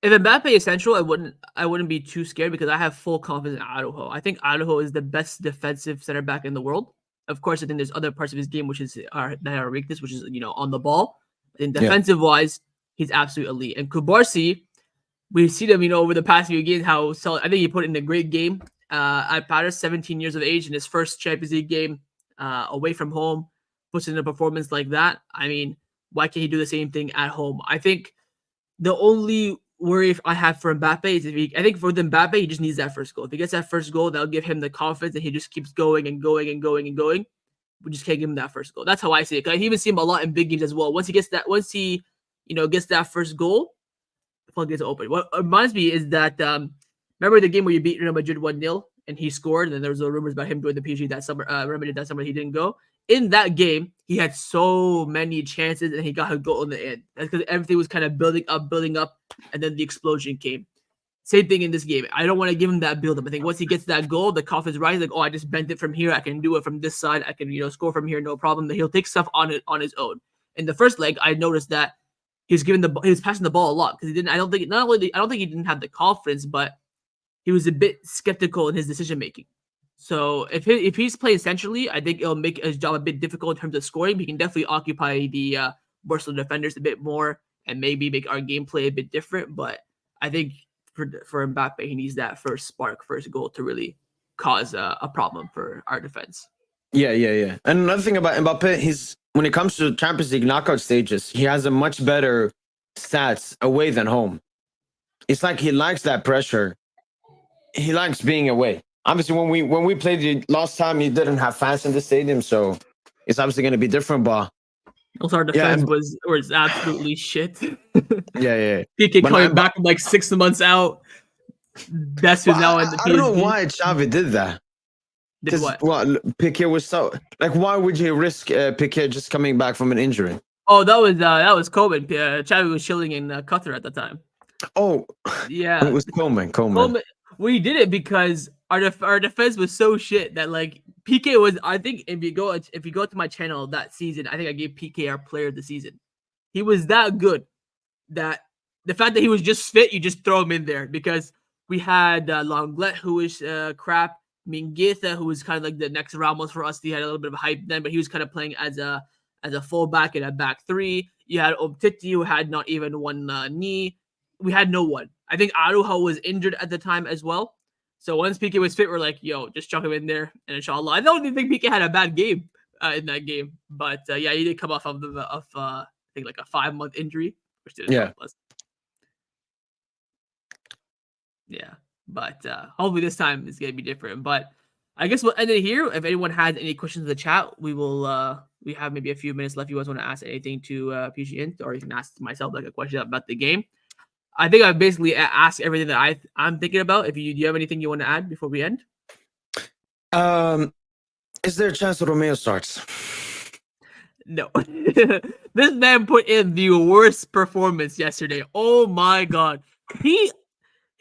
If Mbappe is central, I wouldn't be too scared because I have full confidence in Araujo. I think Araujo is the best defensive center back in the world. Of course, I think there's other parts of his game which is that are weakness, which is on the ball. And defensive wise, he's absolutely elite. And Kubarsi, we've seen him, over the past few games how solid. I think he put in a great game at Paris, 17 years of age, in his first Champions League game away from home, puts in a performance like that. I mean, why can't he do the same thing at home? I think the only worry I have for Mbappe is I think for Mbappe, he just needs that first goal. If he gets that first goal, that'll give him the confidence that he just keeps going and going and going and going. We just can't give him that first goal. That's how I see it. I even see him a lot in big games as well. Once he gets that first goal, the floodgates open. What reminds me is that remember the game where you beat Real Madrid 1-0 and he scored, and then there was rumors about him doing the PSG that summer. Remember that summer he didn't go. In that game, he had so many chances and he got a goal in the end. That's because everything was kind of building up, and then the explosion came. Same thing in this game. I don't want to give him that build-up. I think once he gets that goal, the confidence rises. Like, I just bent it from here. I can do it from this side. I can, score from here, no problem. Then he'll take stuff on his own. In the first leg, I noticed that he was passing the ball a lot because he didn't. I don't think he didn't have the confidence, but he was a bit skeptical in his decision making. So if he's playing centrally, I think it'll make his job a bit difficult in terms of scoring. He can definitely occupy the Barcelona defenders a bit more and maybe make our gameplay a bit different. But I think for Mbappe, he needs that first spark, first goal to really cause a problem for our defense. Yeah. And another thing about Mbappe, when it comes to Champions League knockout stages, he has a much better stats away than home. It's like he likes that pressure. He likes being away. Obviously, when we played the last time, he didn't have fans in the stadium, so it's obviously going to be different. But also, our defense was absolutely shit. Yeah. PK coming back from like 6 months out. That's who's now in the PSG. I don't know why Xavi did that. Did what? Well, Piqué was so like. Why would you risk Piqué just coming back from an injury? Oh, that was Coleman. Xavi was chilling in Qatar at the time. Oh, yeah, it was Coleman. We did it because our defense was so shit that like PK was. I think if you go to my channel that season, I think I gave PK our player of the season. He was that good that the fact that he was just fit, you just throw him in there because we had Lenglet, who was crap. Mingueza, who was kind of like the next Ramos for us. He had a little bit of hype then, but he was kind of playing as a fullback in a back three. You had Umtiti, who had not even one knee. We had no one. I think Araujo was injured at the time as well. So once PK was fit, we're like, yo, just chuck him in there. And inshallah, I don't even think PK had a bad game in that game. But yeah, he did come off of I think like a 5-month injury, which didn't help us. Yeah. But hopefully this time it's gonna be different. But I guess we'll end it here. If anyone has any questions in the chat, we will. We have maybe a few minutes left. If you guys want to ask anything to PG Int, or you can ask myself like a question about the game. I think I've basically asked everything that I'm thinking about. If do you have anything you want to add before we end? Is there a chance that Romeo starts? No. This man put in the worst performance yesterday. Oh my god,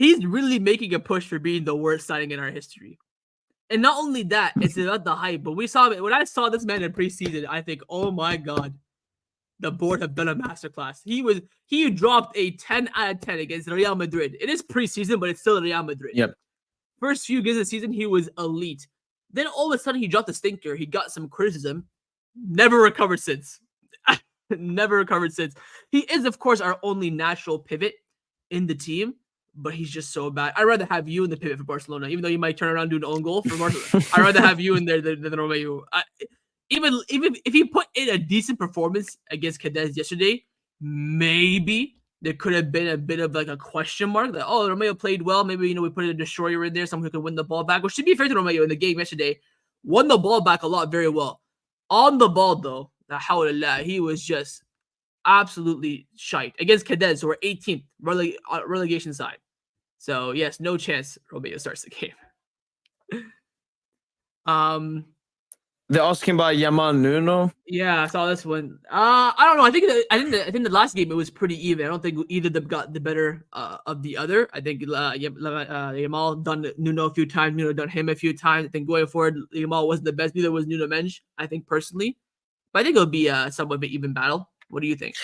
He's really making a push for being the worst signing in our history. And not only that, it's not the hype, but when I saw this man in preseason, I think, oh my god, the board have done a masterclass. He dropped a 10 out of 10 against Real Madrid. It is preseason, but it's still Real Madrid. Yep. First few games of the season, he was elite. Then all of a sudden, he dropped a stinker. He got some criticism. Never recovered since. Never recovered since. He is, of course, our only natural pivot in the team. But he's just so bad. I'd rather have you in the pivot for Barcelona, even though you might turn around and do an own goal for Barcelona. I'd rather have you in there than Romeo. Even if he put in a decent performance against Cadiz yesterday, maybe there could have been a bit of like a question mark that, oh, Romeo played well. Maybe, we put a destroyer in there, someone who could win the ball back. Which, to be fair to Romeo in the game yesterday, won the ball back a lot very well. On the ball, though, he was just absolutely shite against Cadiz, who are 18th relegation side. So yes, no chance Romeo starts the game. They're asking about Yamal Nuno. Yeah, I saw this one. I don't know. I think the last game it was pretty even. I don't think either of them got the better of the other. I think Yamal done Nuno a few times. Nuno done him a few times. I think going forward, Yamal wasn't the best. Neither was Nuno Mensch. I think personally, but I think it'll be somewhat of an even battle. What do you think?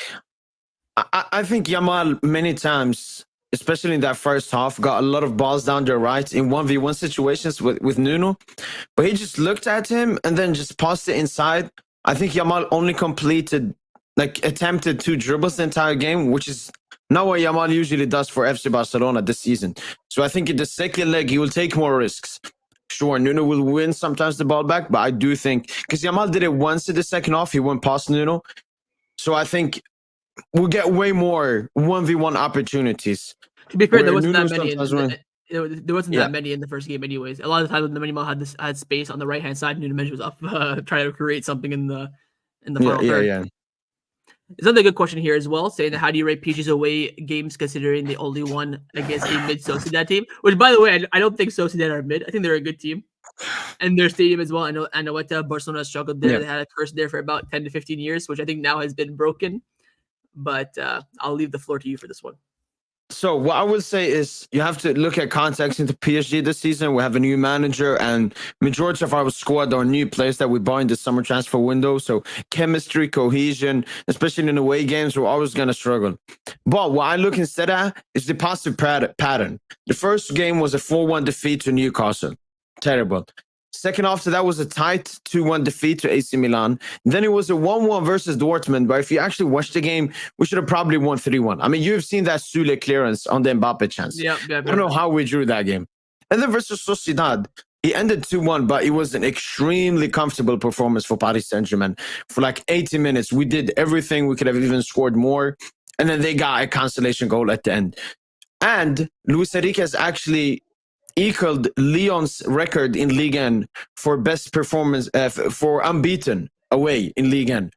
I think Yamal many times, especially in that first half, got a lot of balls down the right in 1v1 situations with Nuno, but he just looked at him and then just passed it inside. I think Yamal only attempted 2 dribbles the entire game, which is not what Yamal usually does for FC Barcelona this season. So I think in the second leg, he will take more risks. Sure, Nuno will win sometimes the ball back, but I do think, because Yamal did it once in the second half, he went past Nuno. So I think we'll get way more 1v1 opportunities. To be fair, there Where wasn't Nuno that many. There wasn't yeah, that many in the first game, anyways. A lot of the time, when the Minimal had space on the right hand side, Nuno Mendes was up trying to create something in the final third. yeah. There's another good question here as well, saying how do you rate PG's away games considering they only won against a mid Sociedad team? Which, by the way, I don't think Sociedad are mid. I think they're a good team, and their stadium as well. I know what Barcelona struggled there. Yeah. They had a curse there for about 10 to 15 years, which I think now has been broken. But I'll leave the floor to you for this one. So what I would say is you have to look at context into PSG this season. We have a new manager, and majority of our squad are new players that we bought in the summer transfer window. So chemistry, cohesion, especially in away games, we're always going to struggle. But what I look instead at is the positive pattern. The first game was a 4-1 defeat to Newcastle. Terrible. Second after that was a tight 2-1 defeat to AC Milan. Then it was a 1-1 versus Dortmund. But if you actually watched the game, we should have probably won 3-1. I mean, you've seen that Sule clearance on the Mbappe chance. Yeah. I don't know how we drew that game. And then versus Sociedad, he ended 2-1, but it was an extremely comfortable performance for Paris Saint Germain. For like 80 minutes, we did everything. We could have even scored more. And then they got a consolation goal at the end. And Luis Enrique has actually equaled Lyon's record in Ligue 1 for best performance, for unbeaten away in Ligue 1.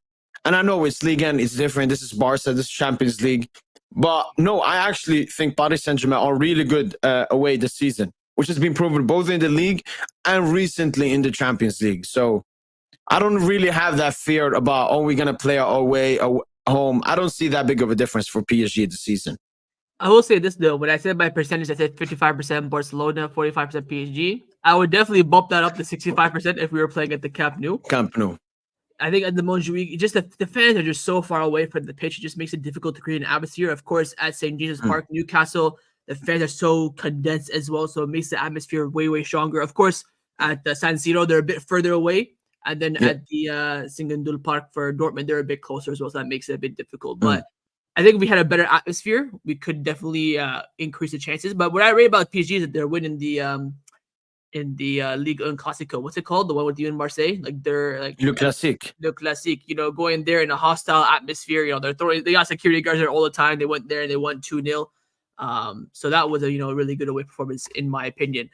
And I know it's Ligue 1, it's different. This is Barca, this is Champions League. But no, I actually think Paris Saint Germain are really good away this season, which has been proven both in the league and recently in the Champions League. So I don't really have that fear about, we're going to play our away, home. I don't see that big of a difference for PSG this season. I will say this though, when I said by percentage, I said 55% Barcelona, 45% PSG. I would definitely bump that up to 65% if we were playing at the Camp Nou. I think at the Montjuic, just the fans are just so far away from the pitch. It just makes it difficult to create an atmosphere. Of course, at St. James's Park, Newcastle, the fans are so condensed as well, so it makes the atmosphere way, way stronger. Of course, at the San Siro, they're a bit further away. And then at the Singandul Park for Dortmund, they're a bit closer as well, so that makes it a bit difficult. But I think if we had a better atmosphere, we could definitely increase the chances. But what I read about PSG is that they're winning the Ligue 1 Classico. What's it called? The one with you in Marseille? Like they're like Le Classique. Le Classique. You know, going there in a hostile atmosphere. You know, they got security guards there all the time. They went there and they won 2-0. So that was a really good away performance in my opinion.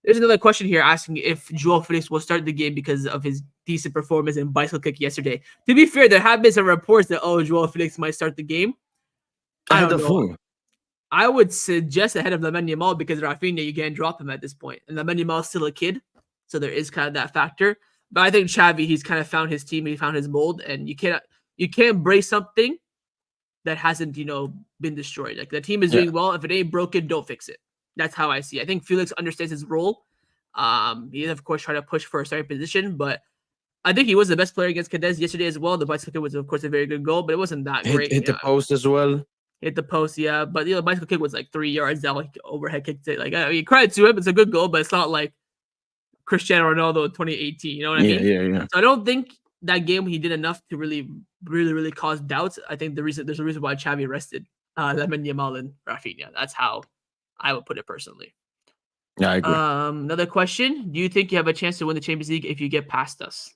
There's another question here asking if Joao Felix will start the game because of his decent performance and bicycle kick yesterday. To be fair, there have been some reports that Joao Felix might start the game. I don't know. I would suggest ahead of Lamine Yamal because Rafinha, you can't drop him at this point. And Lamine Yamal is still a kid, so there is kind of that factor. But I think Xavi, he's kind of found his team, he found his mold, and you can't break something that hasn't, been destroyed. Like the team is doing well. If it ain't broken, don't fix it. That's how I see it. I think Felix understands his role. He is, of course, trying to push for a starting position, but I think he was the best player against Cadiz yesterday as well. The bicycle kick was, of course, a very good goal, but it wasn't that great. Hit the post as well. Hit the post, yeah. But the bicycle kick was like 3 yards down, like overhead kicked it. Like credit to him, it's a good goal, but it's not like Cristiano Ronaldo in 2018. You know what I mean? Yeah. So I don't think that game he did enough to really cause doubts. I think there's a reason why Xavi rested Lamine Yamal and Rafinha. That's how I would put it personally. Yeah, I agree. Another question: do you think you have a chance to win the Champions League if you get past us?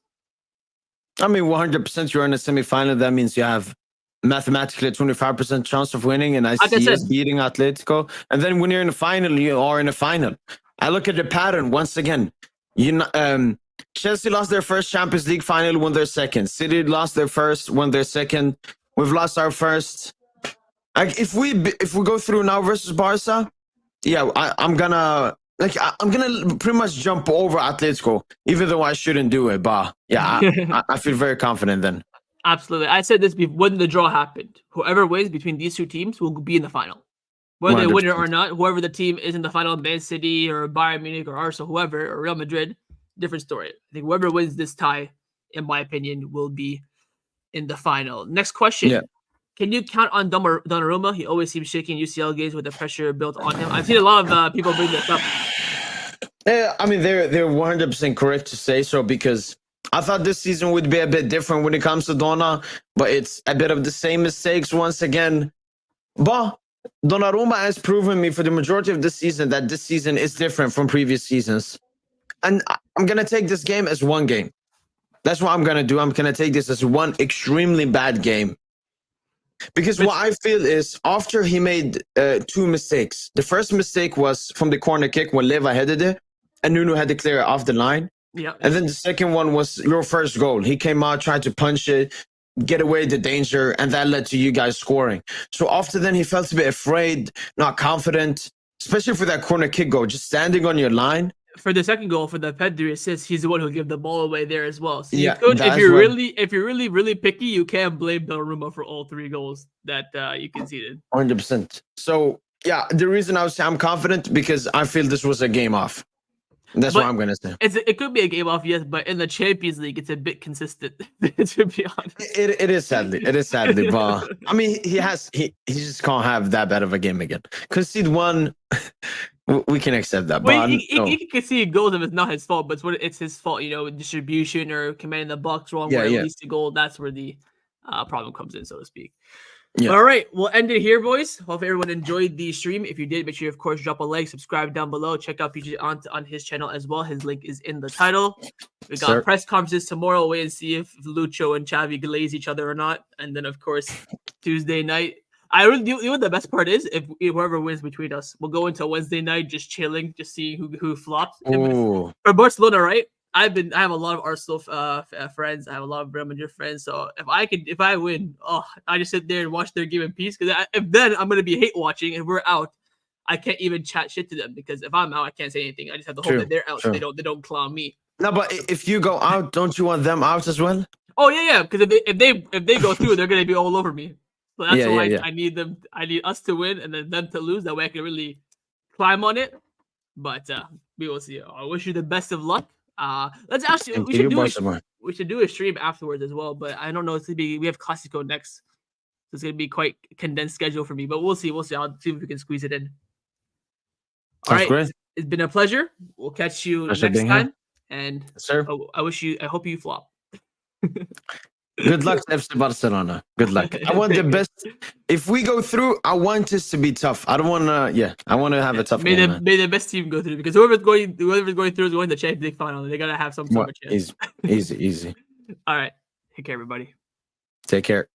I mean, 100%. You're in a semifinal. That means you have mathematically a 25% chance of winning, and I see us beating Atletico. And then when you're in the final, you are in a final. I look at the pattern once again. Chelsea lost their first Champions League final, won their second. City lost their first, won their second. We've lost our first. Like if we go through now versus Barca, I'm gonna pretty much jump over Atletico, even though I shouldn't do it. But I feel very confident then. Absolutely. I said this when the draw happened. Whoever wins between these two teams will be in the final. Whether 100%. They win it or not, whoever the team is in the final, Man City or Bayern Munich or Arsenal, whoever, or Real Madrid, different story. I think whoever wins this tie, in my opinion, will be in the final. Next question. Yeah. Can you count on Donnarumma? He always seems shaky in UCL games with the pressure built on him. I've seen a lot of people bring this up. Yeah, I mean, they're 100% correct to say so, because I thought this season would be a bit different when it comes to Donna, but it's a bit of the same mistakes once again. But Donnarumma has proven me for the majority of this season that this season is different from previous seasons. And I'm going to take this game as one game. That's what I'm going to do. I'm going to take this as one extremely bad game. Because what I feel is after he made two mistakes. The first mistake was from the corner kick when Leva headed it and Nuno had to clear it off the line. Yeah. And then the second one was your first goal. He came out, tried to punch it, get away the danger, and that led to you guys scoring. So after then, he felt a bit afraid, not confident, especially for that corner kick goal, just standing on your line. For the second goal, for the Pedri assist, he's the one who gave the ball away there as well. So Yeah, you could, that's if you're what- really picky, you can blame Donnarumma for all three goals that you conceded. 100%. So yeah, the reason I was saying I'm confident because I feel this was a game off. That's But what I'm gonna say. It could be a game off, yes, but in the Champions League, it's a bit consistent. To be honest, It is sadly, but I mean, he just can't have that bad of a game again. Concede one, we can accept that. well, But he can concede goals if it's not his fault, but it's his fault. You know, distribution or commanding the box wrong, where it leads to goal. That's where the problem comes in, so to speak. Yeah. All right, we'll end it here, boys. Hope everyone enjoyed the stream. If you did, make sure you, of course, drop a like, subscribe down below. Check out PG on his channel as well. His link is in the title. We got press conferences tomorrow. We'll wait and see if Lucho and Xavi glaze each other or not. And then, of course, Tuesday night. You know what the best part is? If whoever wins between us, we'll go into Wednesday night just chilling, just seeing who flops. Ooh. For Barcelona, right? I have a lot of Arsenal friends. I have a lot of Real Madrid friends. So if I win, I just sit there and watch their game in peace. Because if then I'm gonna be hate watching and we're out, I can't even chat shit to them because if I'm out, I can't say anything. I just have to hope that they're out. So they don't clown me. No, but if you go out, don't you want them out as well? Oh yeah. Because if they go through, they're gonna be all over me. So that's why I need them. I need us to win and then them to lose. That way I can really climb on it. But we will see. I wish you the best of luck. Let's actually we should do a stream afterwards as well, but I don't know. We have Clasico next, so it's gonna be quite condensed schedule for me. But we'll see. I'll see if we can squeeze it in. All right, great. It's been a pleasure. We'll catch you next time. And I hope you flop. Good luck to FC Barcelona. Good luck. I want the best. If we go through, I want this to be tough. I don't want to. Yeah, I want to have a tough game. May the best team go through because whoever's going through is going to the Champions League final. They gotta have some sort of chance. Easy. All right. Take care, everybody. Take care.